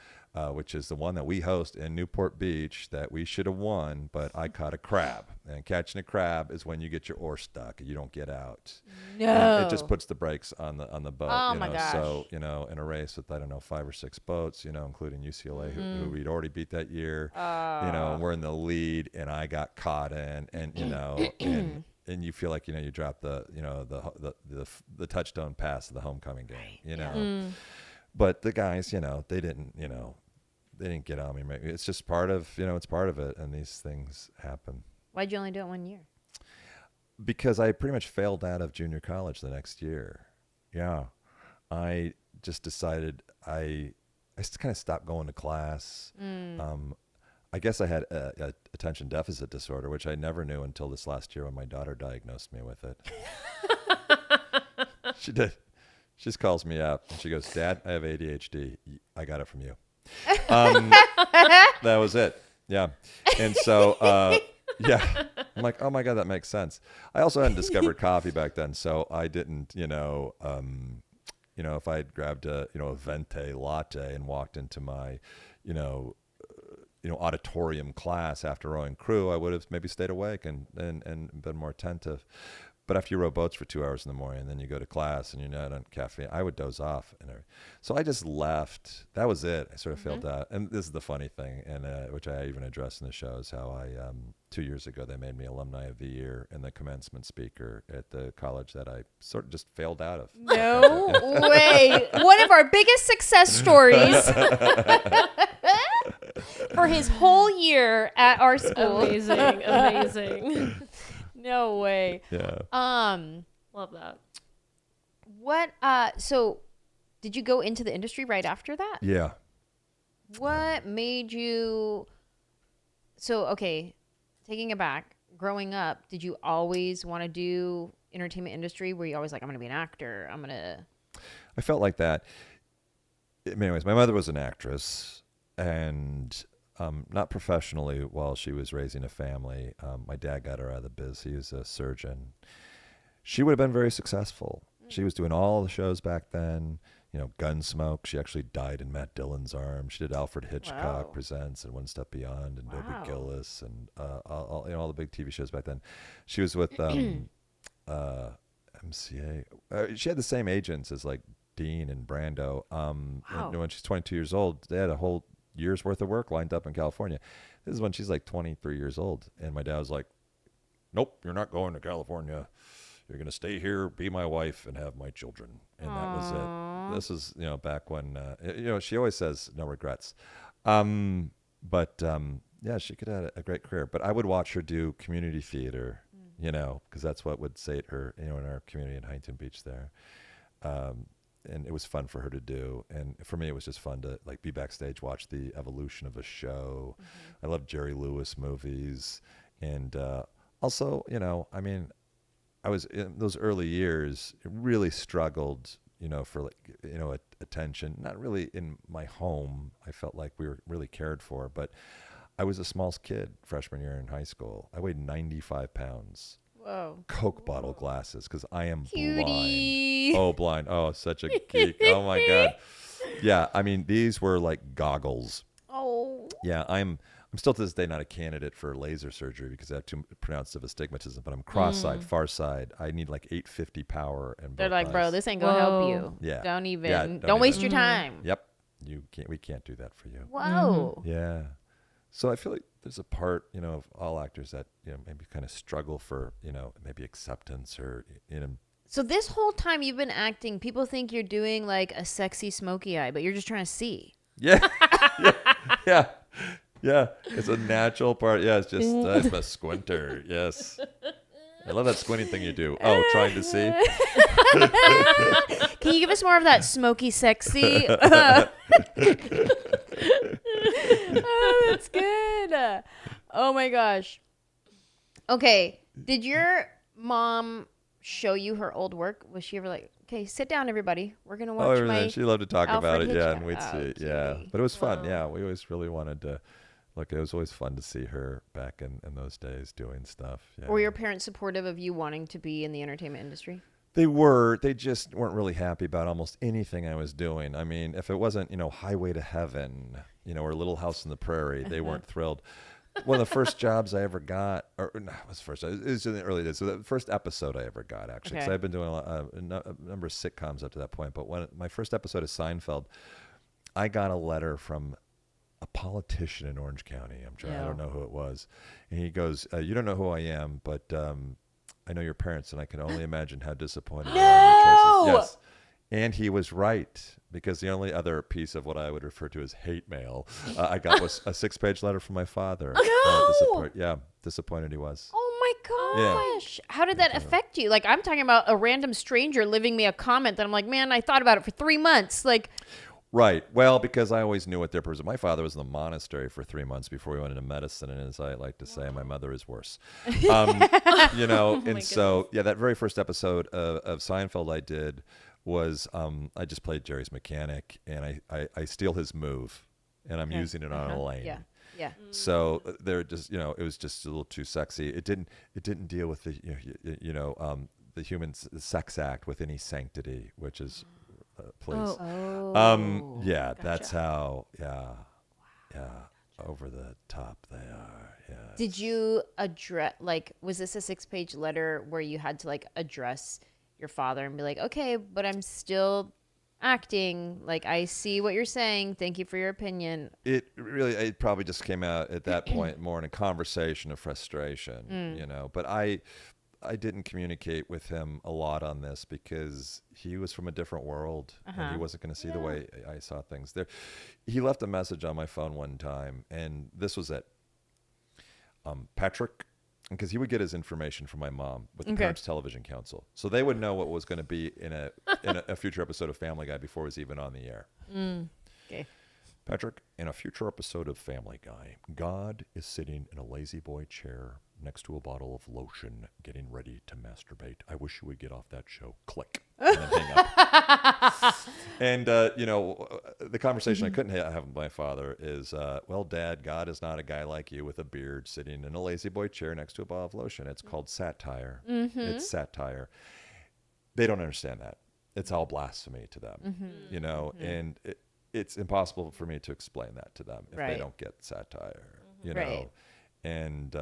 which is the one that we host in Newport Beach that we should have won, but I caught a crab. And catching a crab is when you get your oar stuck and you don't get out. No. And it just puts the brakes on the boat. Oh, you my know? gosh. So, you know, in a race with, I don't know, 5 or 6 boats, you know, including UCLA, who we'd already beat that year, you know, and we're in the lead and I got caught in, and, you know, and you feel like, you know, you dropped the, you know, the touchdown pass of the homecoming game, you know. But the guys, you know, they didn't get on me. It's just part of, you know, it's part of it. And these things happen. Why'd you only do it 1 year? Because I pretty much failed out of junior college the next year. Yeah. I just decided I just kind of stopped going to class. I guess I had a attention deficit disorder, which I never knew until this last year when my daughter diagnosed me with it. She did. She just calls me up and she goes, "Dad, I have ADHD. I got it from you." That was it. Yeah. And so, yeah, I'm like, oh my God, that makes sense. I also hadn't discovered coffee back then. So I didn't, you know, if I had grabbed a venti latte and walked into my, auditorium class after rowing crew, I would have maybe stayed awake and been more attentive. But after you row boats for 2 hours in the morning and then you go to class and you're not on caffeine, I would doze off. So I just left. That was it. I sort of failed out. And this is the funny thing, and which I even addressed in the show, is how I 2 years ago they made me Alumni of the Year and the commencement speaker at the college that I sort of just failed out of. No way. One of our biggest success stories for his whole year at our school. Amazing. No way. Yeah. Love that. What? So, did you go into the industry right after that? Yeah. What made you? So, okay, taking it back. Growing up, did you always want to do entertainment industry? Were you always like, I'm gonna be an actor? I'm gonna. I felt like that. Anyways, my mother was an actress, and not professionally while she was raising a family. My dad got her out of the biz. He was a surgeon. She would have been very successful. She was doing all the shows back then. You know, Gunsmoke. She actually died in Matt Dillon's arms. She did Alfred Hitchcock Presents and One Step Beyond and Dobie Gillis and all the big TV shows back then. She was with MCA. She had the same agents as like Dean and Brando. When she's 22 years old, they had a whole year's worth of work lined up in California. This is when she's like 23 years old. And my dad was like, nope, you're not going to California. You're going to stay here, be my wife, and have my children. And that was it. This is, back when, she always says no regrets. Yeah, she could have had a great career. But I would watch her do community theater, because that's what would sate her, in our community in Huntington Beach there. And it was fun for her to do. And for me, it was just fun to like be backstage, watch the evolution of a show. I love Jerry Lewis movies. And also, I was in those early years, really struggled, for attention. Not really in my home. I felt like we were really cared for, but I was a small kid freshman year in high school. I weighed 95 pounds. Whoa. Coke bottle glasses because I am Cutie. blind. Oh, blind. Oh, such a geek. Oh my God. Yeah. I mean, these were like goggles. Oh. Yeah. I'm still to this day not a candidate for laser surgery because I have too pronounced of astigmatism, but I'm cross-eyed, far side. I need like 850 power. And they're like, bro, this ain't going to help you. Yeah. Don't even, Yeah, don't waste your time. Yep. We can't do that for you. Whoa. Yeah. So I feel like there's a part, of all actors that, maybe kind of struggle for, maybe acceptance or, So this whole time you've been acting, people think you're doing like a sexy smoky eye, but you're just trying to see. Yeah. Yeah. It's a natural part. Yeah. It's just, I'm a squinter. Yes. I love that squinting thing you do. Oh, trying to see. Can you give us more of that smoky sexy? Oh, that's good. Oh my gosh. Okay. Did your mom show you her old work? Was she ever like, okay, sit down, everybody. We're going to watch my she loved to talk about Alfred it. Yeah. Hitchcock. And we'd see it. Yeah. But it was fun. Yeah. We always really wanted to look. It was always fun to see her back in those days doing stuff. Yeah. Were your parents supportive of you wanting to be in the entertainment industry? They were. They just weren't really happy about almost anything I was doing. I mean, if it wasn't, Highway to Heaven, or Little House on the Prairie, they weren't thrilled. One of the first jobs I ever got, or no, it was first. It was in the early days. So the first episode I ever got, actually, because I've been doing a number of sitcoms up to that point. But when my first episode of Seinfeld, I got a letter from a politician in Orange County. I don't know who it was, and he goes, "You don't know who I am, but I know your parents, and I can only imagine how disappointed they are in your choices." Yes. And he was right, because the only other piece of what I would refer to as hate mail I got was a 6-page letter from my father. Disappointed he was. Oh my gosh. Yeah. How did that affect you? Like, I'm talking about a random stranger leaving me a comment that I'm like, man, I thought about it for 3 months. Like, right. Well, because I always knew what their purpose. My father was in the monastery for 3 months before we went into medicine, and as I like to say, my mother is worse. So that very first episode of Seinfeld I did was I just played Jerry's mechanic, and I steal his move, and I'm using it on Elaine. Yeah. Yeah. So they're just, it was just a little too sexy. It didn't deal with the the human sex act with any sanctity, which is please. Gotcha. That's how. Yeah. Over the top they are. Yeah. Did you address, like, was this a 6-page letter where you had to like address your father and be like, okay, but I'm still acting, like, I see what you're saying, thank you for your opinion? It probably just came out at that point more in a conversation of frustration, but I didn't communicate with him a lot on this because he was from a different world and he wasn't going to see the way I saw things there. He left a message on my phone one time, and this was it. Patrick, because he would get his information from my mom with the Okay. Parents Television Council, so they would know what was going to be in a future episode of Family Guy before it was even on the air. Okay. Patrick, in a future episode of Family Guy, God is sitting in a lazy boy chair next to a bottle of lotion, getting ready to masturbate. I wish you would get off that show. Click. And then hang up. And, the conversation I couldn't have with my father is, well, Dad, God is not a guy like you with a beard sitting in a lazy boy chair next to a bottle of lotion. It's called satire. It's satire. They don't understand that. It's all blasphemy to them, and it's impossible for me to explain that to them if they don't get satire, Right. And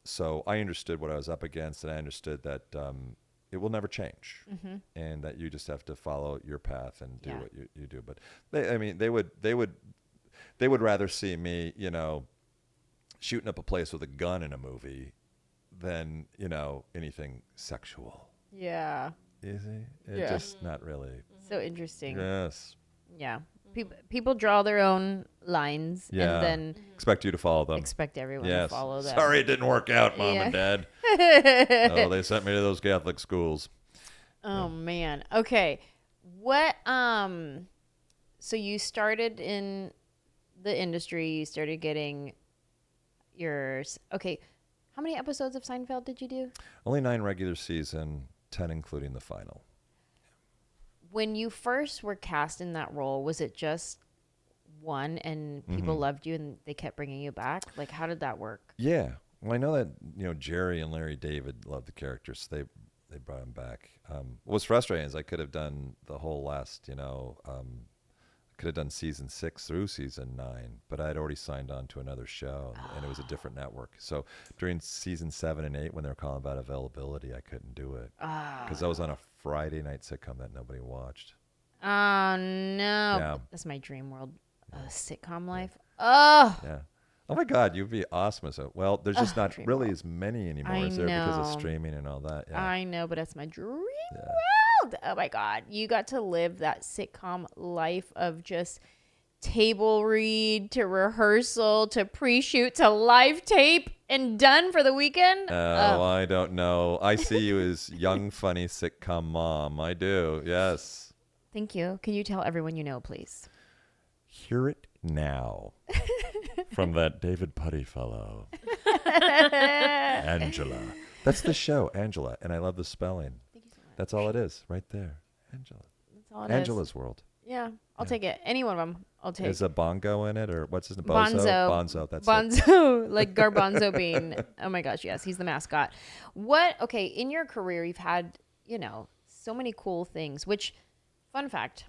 so I understood what I was up against, and I understood that it will never change, and that you just have to follow your path and do what you do. But they would rather see me, shooting up a place with a gun in a movie than anything sexual. Yeah. Is it? Just not really. So interesting. Yes. Yeah. People draw their own lines Yeah. and then Expect you to follow them. expect everyone Yes. to follow them. Sorry it didn't work out, Mom and Dad. Oh, they sent me to those Catholic schools. Oh man. Okay. What so you started in the industry, you started getting yours. Okay. How many episodes of Seinfeld did you do? Only 9 regular season, 10 including the final. When you first were cast in that role, was it just one and people loved you and they kept bringing you back? Like, how did that work? Yeah. Well, I know that, Jerry and Larry David loved the characters, so they brought him back. What was frustrating is I could have done the whole last, could have done season 6 through season 9, but I'd already signed on to another show, and it was a different network. So during season 7 and 8, when they were calling about availability, I couldn't do it because I was on a Friday night sitcom that nobody watched. Oh no. Yeah. That's my dream world. Sitcom life. Oh. Yeah. Oh my God, you'd be awesome. So, well, there's just not dream really world. as many anymore, I is there, because of know. streaming and all that. Yeah. I know, but that's my dream Yeah. world. Oh my God. You got to live that sitcom life of just table read to rehearsal to pre-shoot to live tape and done for the weekend. I don't know. I see you as young, funny sitcom mom. I do. Yes. Thank you. Can you tell everyone you know, please? Hear it now from that David Putty fellow. Anjelah. That's the show, Anjelah. And I love the spelling. Thank you so much. That's all it is right there. Anjelah. That's all it is. Anjelah's World. Yeah, I'll take it. Any one of them, I'll take. Is a bongo in it, or what's his name? Bonzo. Bonzo. That's it. Bonzo, like garbanzo bean. Oh my gosh, yes, he's the mascot. Okay, in your career, you've had, so many cool things, which, fun fact,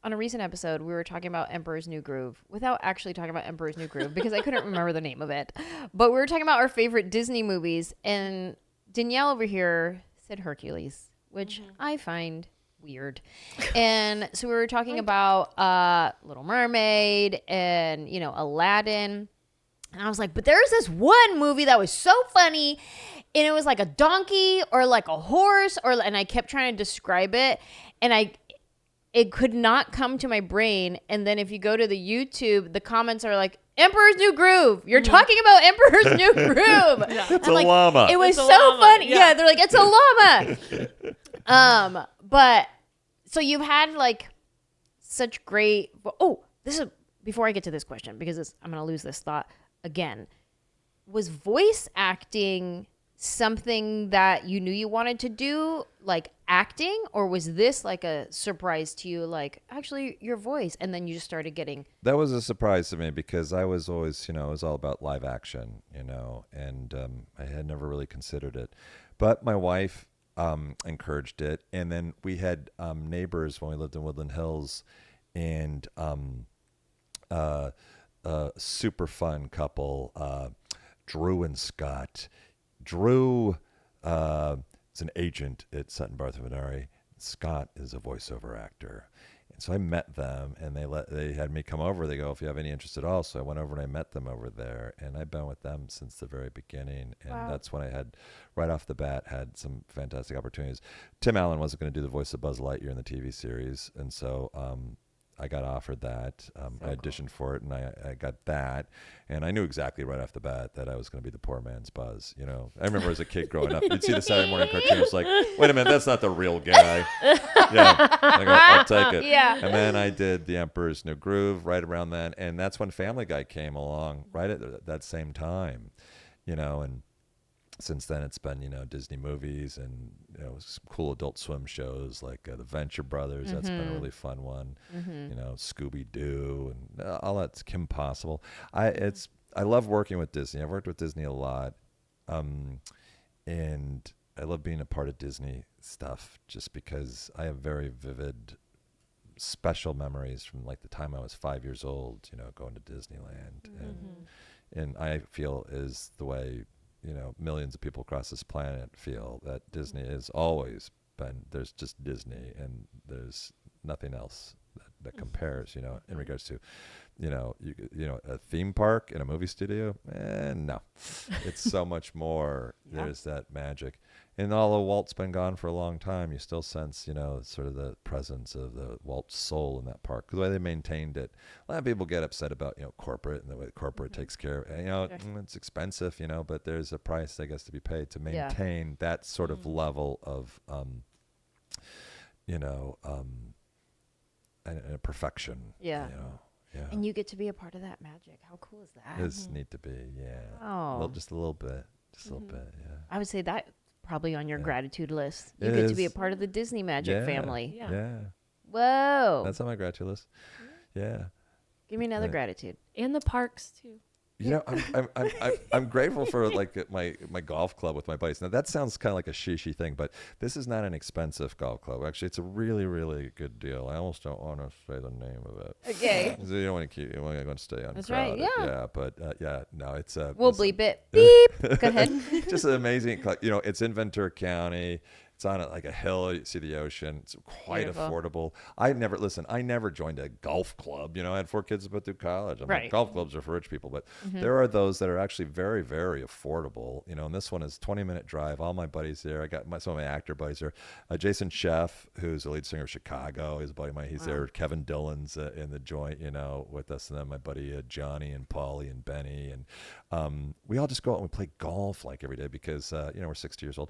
on a recent episode, we were talking about Emperor's New Groove without actually talking about Emperor's New Groove because I couldn't remember the name of it. But we were talking about our favorite Disney movies, and Danielle over here said Hercules, which I find weird. And so we were talking about Little Mermaid and, Aladdin. And I was like, but there's this one movie that was so funny, and it was like a donkey or like a horse, and I kept trying to describe it, and it could not come to my brain. And then if you go to the YouTube, the comments are like, Emperor's New Groove. You're talking about Emperor's New Groove. It's a llama. It was It's a so llama, funny. yeah. Yeah, they're like, it's a llama. But so you've had like such great. This is before I get to this question because I'm gonna lose this thought again. Was voice acting something that you knew you wanted to do, like acting, or was this like a surprise to you, like actually your voice, and then you just started getting? That was a surprise to me because I was always, it was all about live action, and I had never really considered it. But my wife encouraged it, and then we had neighbors when we lived in Woodland Hills, and super fun couple, Drew and Scott. Drew is an agent at Sutton Bartholomew Minari. Scott is a voiceover actor. And so I met them, and they had me come over. They go, if you have any interest at all. So I went over and I met them over there, and I've been with them since the very beginning. And that's when I had, right off the bat, had some fantastic opportunities. Tim Allen wasn't going to do the voice of Buzz Lightyear in the TV series, and so I got offered that. I auditioned cool. for it, and I got that. And I knew exactly right off the bat that I was going to be the poor man's Buzz. You know, I remember as a kid growing up, you'd see the Saturday morning cartoon. It's like, wait a minute, that's not the real guy. Yeah, I'll take it. Yeah. And then I did The Emperor's New Groove right around then, and that's when Family Guy came along right at that same time. You know, and since then it's been, you know, Disney movies and, you know, some cool Adult Swim shows like the Venture Brothers. That's been a really fun one. You know, Scooby-Doo and all that's Kim Possible. I love working with Disney. I've worked with Disney a lot. And I love being a part of Disney stuff just because I have very vivid, special memories from like the time I was 5 years old, you know, going to Disneyland. And I feel is the way, you know, millions of people across this planet feel, that Disney has always been, there's just Disney and there's nothing else that compares, you know, in regards to, you know, a theme park in a movie studio. No, it's so much more. Yeah. There's that magic. And although Walt's been gone for a long time, you still sense, you know, sort of the presence of the Walt's soul in that park. The way they maintained it. A lot of people get upset about, you know, corporate and the way corporate takes care of it. You know, it's expensive, you know, but there's a price, I guess, to be paid to maintain that sort of level of, you know, and perfection. Yeah. You know. Yeah. And you get to be a part of that magic. How cool is that? It's neat to be, yeah. Oh. Just a little bit. Just a little bit, yeah. I would say that probably on your gratitude list. You It get to be a is. part of the Disney magic family. Yeah. Whoa. That's on my gratitude list. Yeah. Give me another gratitude. And the parks too. You know, I'm grateful for like my golf club with my buddies. Now that sounds kind of like a shishi thing, but this is not an expensive golf club. Actually, it's a really, really good deal. I almost don't want to say the name of it. Okay. So you don't want to keep. You want to stay on. That's right. Yeah. Yeah, but no, it's We'll bleep it. Beep. Go ahead. just an amazing. You know, it's in Ventura County. It's on like a hill. You see the ocean. It's quite Beautiful. affordable. I never joined a golf club. You know, I had 4 kids about through college. I'm like, golf clubs are for rich people, but there are those that are actually very, very affordable. You know, and this one is 20-minute drive. All my buddies there. I got some of my actor buddies there. Jason Sheff, who's the lead singer of Chicago, is a buddy of mine. He's there. Kevin Dillon's in the joint, you know, with us. And then my buddy Johnny and Paulie and Benny. And we all just go out and we play golf like every day because, you know, we're 60 years old.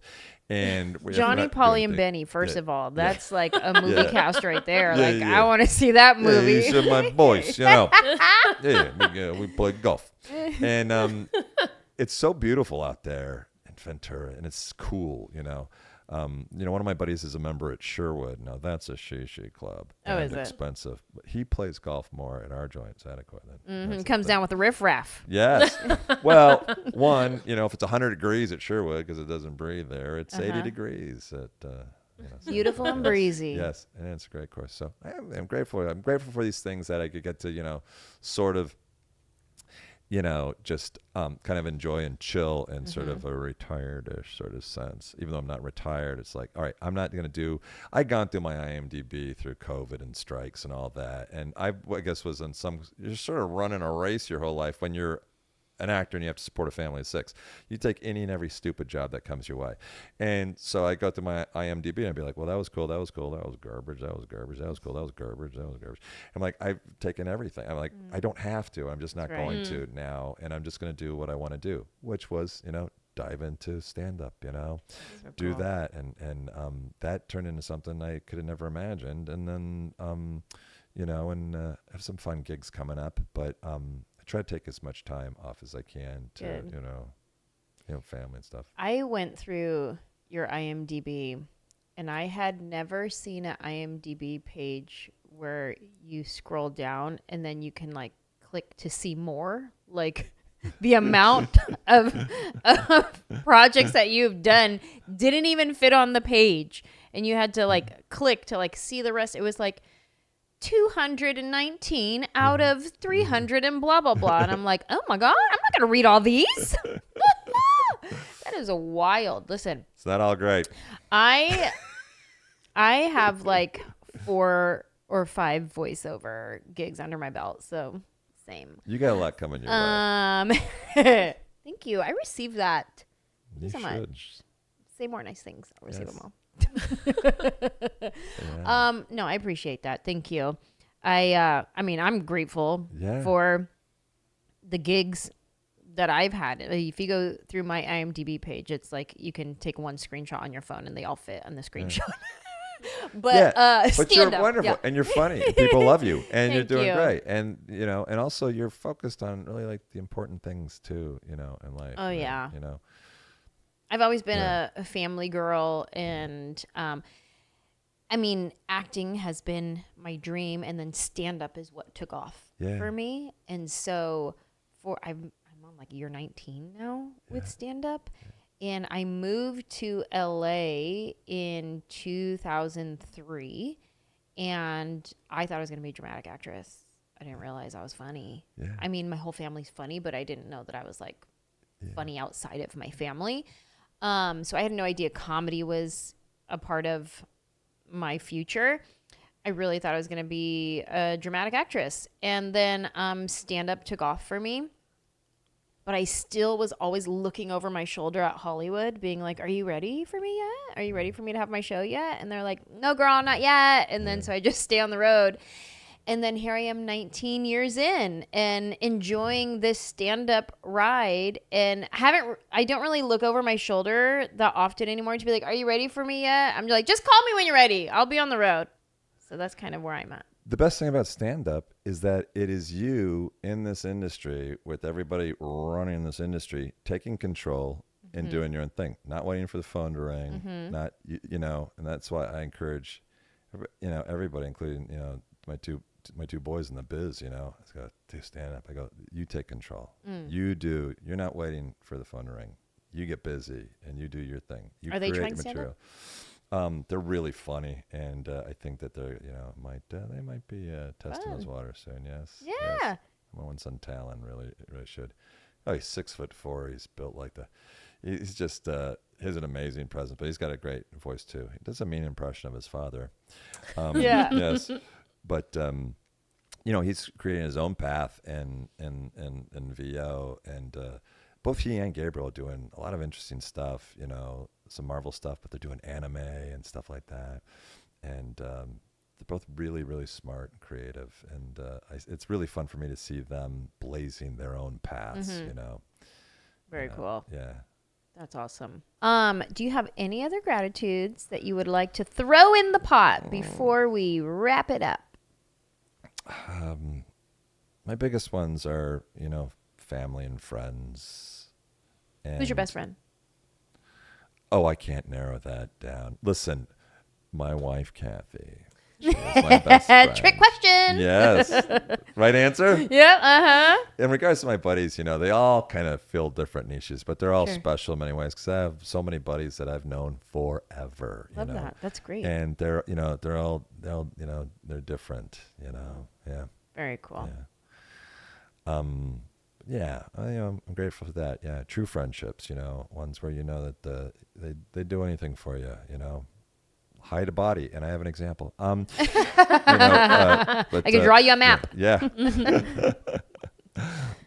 And Johnny, Paulie, and Benny, first of all. That's like a movie cast right there. I want to see that movie. Yeah, these are my boys, you know. We play golf. And it's so beautiful out there in Ventura, and it's cool, you know. You know, one of my buddies is a member at Sherwood. Now, that's a shishi club. Oh, is it? Expensive. But he plays golf more at our joint. It's adequate. Comes down with the riffraff. Yes. Well, one, you know, if it's 100 degrees at Sherwood, because it doesn't breathe there, it's 80 degrees at... you know, so Beautiful and breezy. Yes, and it's a great course. So I'm grateful. I'm grateful for these things that I could get to, you know, sort of, you know, just kind of enjoy and chill in sort of a retired-ish sort of sense. Even though I'm not retired, it's like, all right, I'm not going to do. I'd gone through my IMDb through COVID and strikes and all that, and I guess was in some. You're sort of running a race your whole life when you're an actor and you have to support a family of 6. You take any and every stupid job that comes your way. And so I go to my IMDb and I'd be like, well, that was cool. That was cool. That was garbage. That was garbage. That was cool. That was garbage. That was garbage. I'm like, I've taken everything. I'm like, I don't have to. I'm just not going to now. And I'm just going to do what I want to do, which was, you know, dive into stand-up, you know, do that. And that turned into something I could have never imagined. And then, you know, and have some fun gigs coming up. But I try to take as much time off as I can to, you know, family and stuff. I went through your IMDb, and I had never seen an IMDb page where you scroll down and then you can like click to see more, like the amount of projects that you've done didn't even fit on the page, and you had to like click to like see the rest. It was like 219 out of 300 and blah, blah, blah. And I'm like, oh my God, I'm not going to read all these. That is a wild. Listen. It's not all great. I have like 4 or 5 voiceover gigs under my belt. So same. You got a lot coming your way. Thank you. I received that. You so should. much. Say more nice things. I'll receive them all. Yeah. No, I appreciate that. Thank you. I mean, I'm grateful Yeah. for the gigs that I've had. If you go through my IMDb page, it's like you can take one screenshot on your phone and they all fit on the screenshot. But but you're stand-up, wonderful yeah. and you're funny and people love you and you're Thank doing you. great. And, you know, and also you're focused on really like the important things too, you know, in life. Oh, right? yeah. You know, I've always been Yeah. a family girl, and I mean, acting has been my dream, and then stand up is what took off Yeah. for me. And so I'm on like year 19 now with stand up. And I moved to LA in 2003, and I thought I was going to be a dramatic actress. I didn't realize I was funny. Yeah. I mean, my whole family's funny, but I didn't know that I was like funny outside of my family. So I had no idea comedy was a part of my future. I really thought I was going to be a dramatic actress. And then stand up took off for me. But I still was always looking over my shoulder at Hollywood, being like, are you ready for me yet? Are you ready for me to have my show yet? And they're like, no, girl, not yet. And then so I just stay on the road. And then here I am 19 years in and enjoying this stand-up ride. And I don't really look over my shoulder that often anymore to be like, are you ready for me yet? I'm like, just call me when you're ready. I'll be on the road. So that's kind of where I'm at. The best thing about stand-up is that it is you in this industry with everybody running this industry, taking control and doing your own thing, not waiting for the phone to ring, not, you know, and that's why I encourage, you know, everybody, including, you know, my two boys in the biz, you know, I go, do stand-up. I go, you take control. You're not waiting for the phone to ring. You get busy and you do your thing. You Are they create trying the stand-up? material. They're really funny, and I think that they're, you know, they might be testing those waters soon. Yes. Yeah. Yes. My one son Talon really should. Oh, he's 6'4". He's built like he's just he's an amazing presence, but he's got a great voice too. He does a mean impression of his father. Yeah. Yes, but you know, he's creating his own path and VO, and both he and Gabriel are doing a lot of interesting stuff. You know, some Marvel stuff, but they're doing anime and stuff like that. And they're both really, really smart and creative. And it's really fun for me to see them blazing their own paths, you know. Very cool. Yeah. That's awesome. Do you have any other gratitudes that you would like to throw in the pot before we wrap it up? My biggest ones are, you know, family and friends. And Who's your best friend? Oh, I can't narrow that down. Listen, my wife, Kathy. She is my best friend. Trick question. Yes. Right answer? Yep. Uh-huh. In regards to my buddies, you know, they all kind of fill different niches, but they're all Sure. special in many ways because I have so many buddies that I've known forever. Love you know? that. That's great. And they're, you know, they're all, you know, they're different, you know. Yeah. Very cool. Yeah. Yeah, I'm grateful for that. Yeah, true friendships, you know, ones where you know that they do anything for you, you know. Hide a body, and I have an example. You know, but, I can draw you a map. Yeah.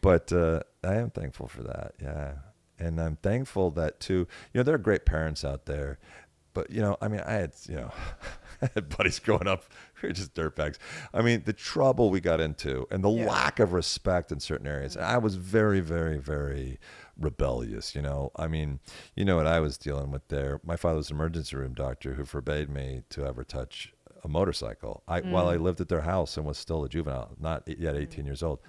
But I am thankful for that. Yeah, and I'm thankful that too. You know, there are great parents out there, but you know, I mean, I had, you know, I had buddies growing up who were just dirtbags. I mean, the trouble we got into and the lack of respect in certain areas. I was very, very, very rebellious, you know. I mean, you know what I was dealing with there. My father was an emergency room doctor who forbade me to ever touch a motorcycle. While I lived at their house and was still a juvenile, not yet 18 years old,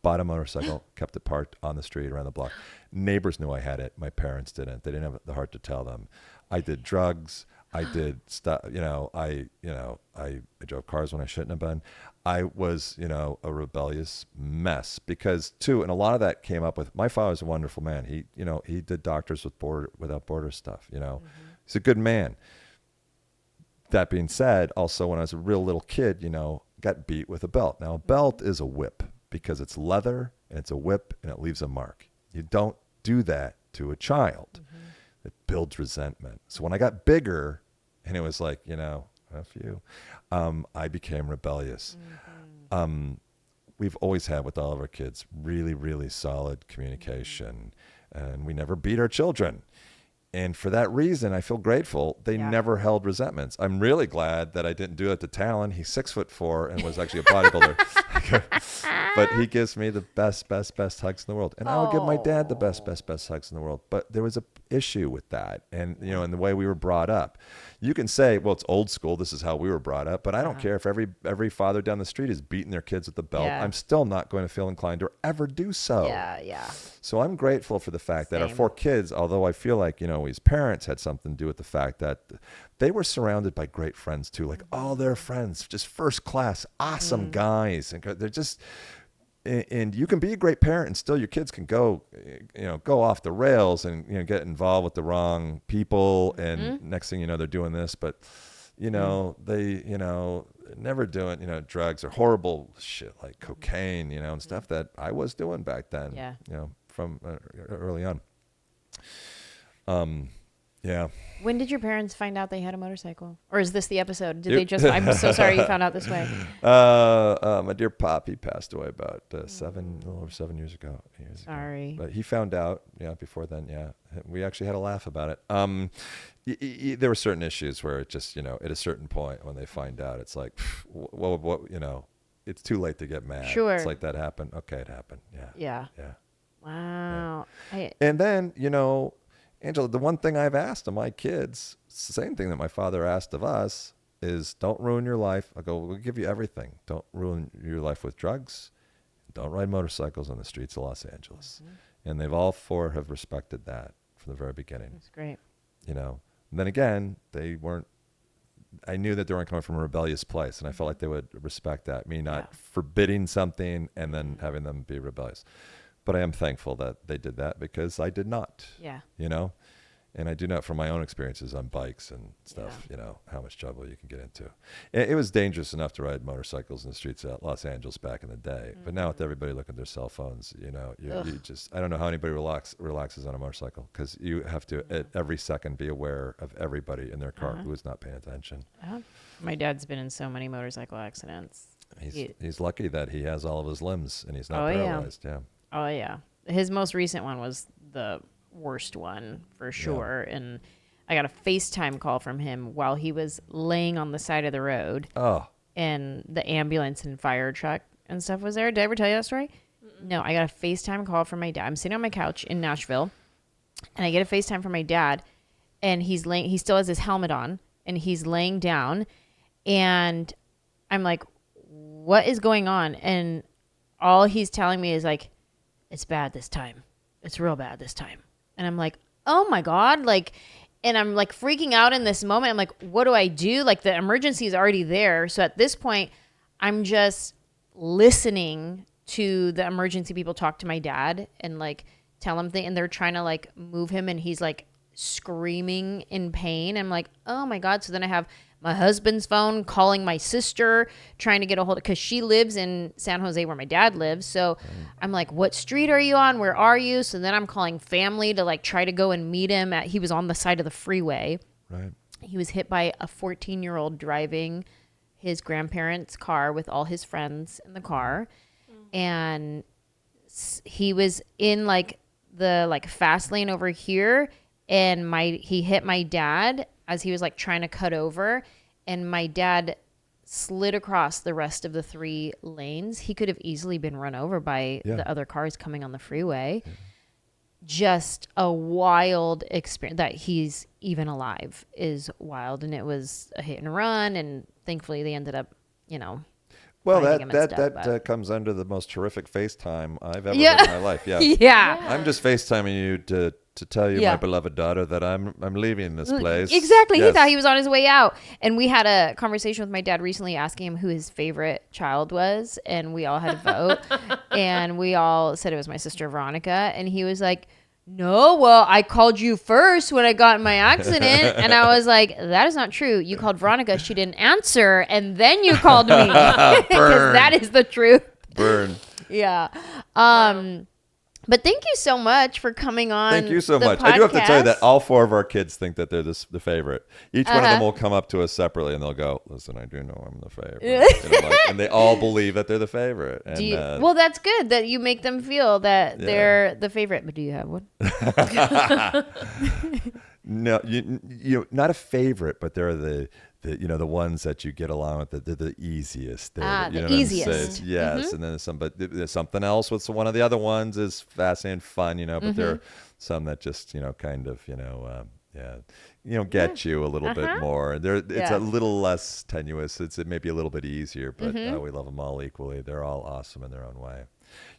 bought a motorcycle, kept it parked on the street around the block. Neighbors knew I had it. My parents didn't. They didn't have the heart to tell them. I did drugs. I did stuff, you know, I drove cars when I shouldn't have been. I was, you know, a rebellious mess because too, and a lot of that came up with, my father's a wonderful man. He, you know, he did Doctors Without Borders stuff, you know, he's a good man. That being said, also when I was a real little kid, you know, got beat with a belt. Now a belt is a whip because it's leather and it's a whip and it leaves a mark. You don't do that to a child. It builds resentment. So when I got bigger and it was like, you know, F you, I became rebellious. We've always had with all of our kids really, really solid communication, and we never beat our children. And for that reason, I feel grateful. They never held resentments. I'm really glad that I didn't do it to Talon. He's 6'4" and was actually a bodybuilder. But he gives me the best hugs in the world. And I would give my dad the best hugs in the world. But there was a issue with that. And, you know, in the way we were brought up. You can say, well, it's old school. This is how we were brought up. But I don't care if every father down the street is beating their kids with the belt. I'm still not going to feel inclined to ever do so. Yeah. So I'm grateful for the fact that our 4 kids, although I feel like, you know, his parents had something to do with the fact that they were surrounded by great friends too. Like all their friends, just first class, awesome guys. And they're just, and you can be a great parent and still your kids can go off the rails and, you know, get involved with the wrong people. And next thing you know, they're doing this, but you know, they, you know, never doing, you know, drugs or horrible shit like cocaine, you know, and stuff that I was doing back then, you know, from early on. Yeah. When did your parents find out they had a motorcycle? Or is this the episode? Did they just, I'm so sorry you found out this way. My dear Poppy passed away about a little over 7 years ago. Sorry. But he found out, before then, we actually had a laugh about it. There were certain issues where it just, you know, at a certain point when they find out, it's like, what, you know, it's too late to get mad. Sure. It's like that happened. Okay, it happened. Yeah. Wow. Yeah. And then, you know, Anjelah, the one thing I've asked of my kids, it's the same thing that my father asked of us, is don't ruin your life. I go, we'll give you everything. Don't ruin your life with drugs. Don't ride motorcycles on the streets of Los Angeles. And they've all 4 have respected that from the very beginning. That's great. You know, and then again, I knew that they weren't coming from a rebellious place, and I felt like they would respect that, me not forbidding something and then having them be rebellious. But I am thankful that they did that because I did not. Yeah. You know, and I do know from my own experiences on bikes and stuff, you know, how much trouble you can get into. It was dangerous enough to ride motorcycles in the streets of Los Angeles back in the day. But now with everybody looking at their cell phones, you know, you just, I don't know how anybody relaxes on a motorcycle because you have to at every second be aware of everybody in their car who is not paying attention. My dad's been in so many motorcycle accidents. He's lucky that he has all of his limbs and he's not paralyzed. Oh, yeah. His most recent one was the worst one for sure. Yeah. And I got a FaceTime call from him while he was laying on the side of the road. Oh. And the ambulance and fire truck and stuff was there. Did I ever tell you that story? No, I got a FaceTime call from my dad. I'm sitting on my couch in Nashville, and I get a FaceTime from my dad, and he still has his helmet on, and he's laying down, and I'm like, what is going on? And all he's telling me is like, it's bad this time. It's real bad this time. And I'm like, oh my God. Like, and I'm like freaking out in this moment. I'm like, what do I do? Like the emergency is already there. So at this point, I'm just listening to the emergency people talk to my dad and like tell him things. And they're trying to like move him. And he's like screaming in pain. I'm like, oh my God. So then I have my husband's phone calling my sister, trying to get a hold of, because she lives in San Jose where my dad lives. So I'm like, what street are you on? Where are you? So then I'm calling family to like try to go and meet him he was on the side of the freeway. Right. He was hit by a 14-year-old driving his grandparents' car with all his friends in the car. And he was in like the like fast lane over here. And he hit my dad as he was like trying to cut over, and my dad slid across the rest of the 3 lanes. He could have easily been run over by the other cars coming on the freeway. Just a wild experience. That he's even alive is wild. And it was a hit and run, and thankfully they ended up, you know. Well, that comes under the most horrific FaceTime I've ever had in my life. Yeah. I'm just FaceTiming you to tell you, my beloved daughter, that I'm leaving this place. Exactly. Yes. He thought he was on his way out. And we had a conversation with my dad recently asking him who his favorite child was. And we all had to vote. And we all said it was my sister, Veronica. And he was like, no, well, I called you first when I got in my accident. And I was like, that is not true. You called Veronica. She didn't answer. And then you called me. Because that is the truth. Burn. Yeah. But thank you so much for coming on. Thank you so much. I do have to tell you that all 4 of our kids think that they're the favorite. Each one of them will come up to us separately and they'll go, listen, I do know I'm the favorite. And they all believe that they're the favorite. And, well, that's good that you make them feel that they're the favorite. But do you have one? No, you not a favorite, but they're the the ones that you get along with. They're the easiest. They're, the easiest. Yes, and then there's something else with one of the other ones is fascinating, fun. But there are some that just kind of get you a little bit more. It's a little less tenuous. It may be a little bit easier, but we love them all equally. They're all awesome in their own way.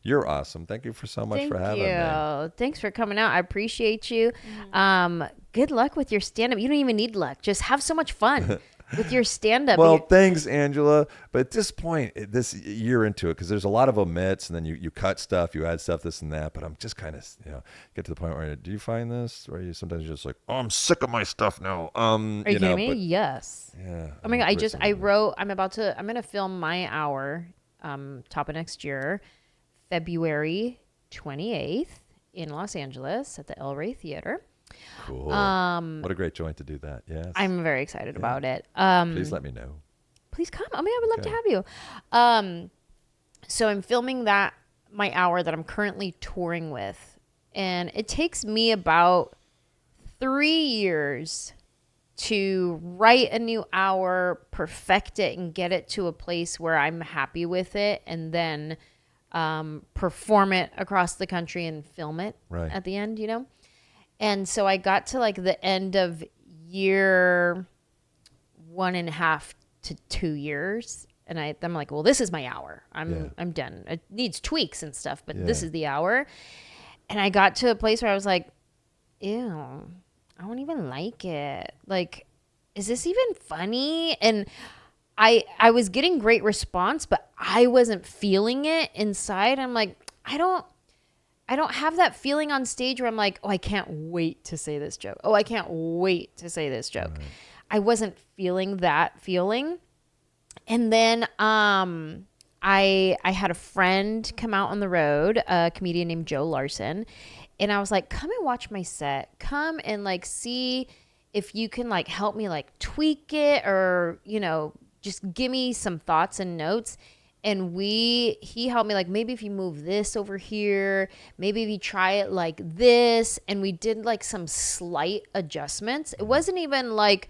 You're awesome. Thank you so much for having me. Thanks for coming out. I appreciate you. Good luck with your stand-up. You don't even need luck. Just have so much fun with your stand-up. Well, thanks, Anjelah. But at this point, this year into it, because there's a lot of omits, and then you cut stuff, you add stuff, this and that. But I'm just kind of, get to the point where, do you find this? Where you sometimes just like, oh, I'm sick of my stuff now. Are you kidding me? Yes. Yeah. Oh my God. I wrote, I'm going to film my hour top of next year. February 28th in Los Angeles at the El Rey Theater. Cool. What a great joint to do that. Yes. I'm very excited about it. Please let me know. Please come. I would love to have you. So I'm filming my hour that I'm currently touring with. And it takes me about 3 years to write a new hour, perfect it, and get it to a place where I'm happy with it. And then perform it across the country and film it at the end, And so I got to like the end of year 1.5 to 2 years. And I'm like, well, this is my hour. I'm done. It needs tweaks and stuff, but this is the hour. And I got to a place where I was like, ew, I don't even like it. Like, is this even funny? And I was getting great response, but I wasn't feeling it inside. I'm like, I don't have that feeling on stage where I'm like, oh, I can't wait to say this joke. Oh, I can't wait to say this joke. Right. I wasn't feeling that feeling. And then I had a friend come out on the road, a comedian named Joe Larson. And I was like, come and watch my set. Come and like see if you can like help me like tweak it or, just give me some thoughts and notes. And he helped me like, maybe if you move this over here, maybe if you try it like this. And we did like some slight adjustments. It wasn't even like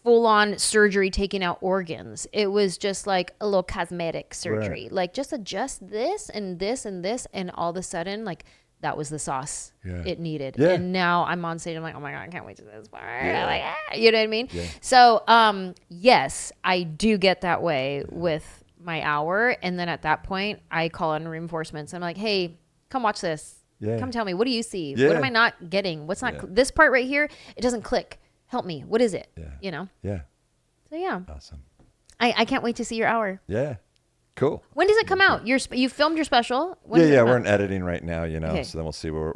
full on surgery taking out organs. It was just like a little cosmetic surgery. Right. Like just adjust this and this and this. And all of a sudden, like that was the sauce it needed. Yeah. And now I'm on stage. I'm like, oh my God, I can't wait to do this part. Yeah. Like, you know what I mean? Yeah. So, yes, I do get that way with my hour. And then at that point, I call in reinforcements. I'm like, hey, come watch this. Yeah. Come tell me, what do you see? Yeah. What am I not getting? What's not this part right here? It doesn't click. Help me. What is it? Yeah. Yeah. So, yeah. Awesome. I can't wait to see your hour. Yeah. Cool. When does it come out? You filmed your special? We're in editing right now, okay. So then we'll see where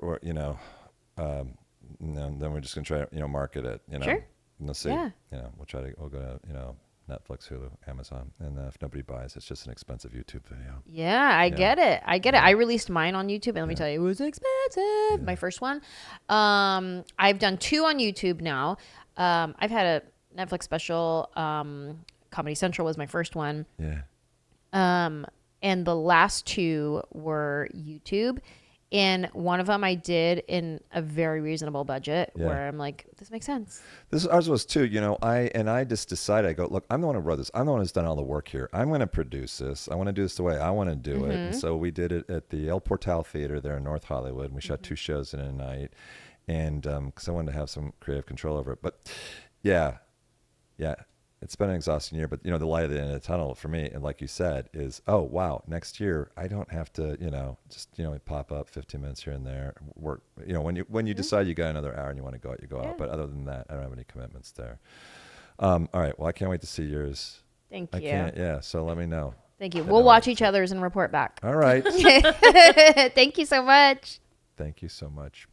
then we're just going to try, market it, Sure. And we'll see, we'll go to, Netflix, Hulu, Amazon. And if nobody buys, it's just an expensive YouTube video. Yeah, I get it. I released mine on YouTube, and let me tell you, it was expensive. My first one. I've done 2 on YouTube now. I've had a Netflix special. Comedy Central was my first one. Yeah. And the last 2 were YouTube, and one of them I did in a very reasonable budget where I'm like, this makes sense. Ours was too, I just decided, I go, look, I'm the one who wrote this. I'm the one who's done all the work here. I'm going to produce this. I want to do this the way I want to do it. And so we did it at the El Portal Theater there in North Hollywood. And we shot 2 shows in a night, and because I wanted to have some creative control over it. But yeah. It's been an exhausting year, but the light at the end of the tunnel for me, and like you said, is wow, next year I don't have to just pop up 15 minutes here and there. Work when you decide you got another hour and you want to go out, you go out. But other than that, I don't have any commitments there. All right, well I can't wait to see yours. Thank you. I can't. Yeah, so let me know. Thank you. We'll watch each other's and report back. All right. Thank you so much. Thank you so much.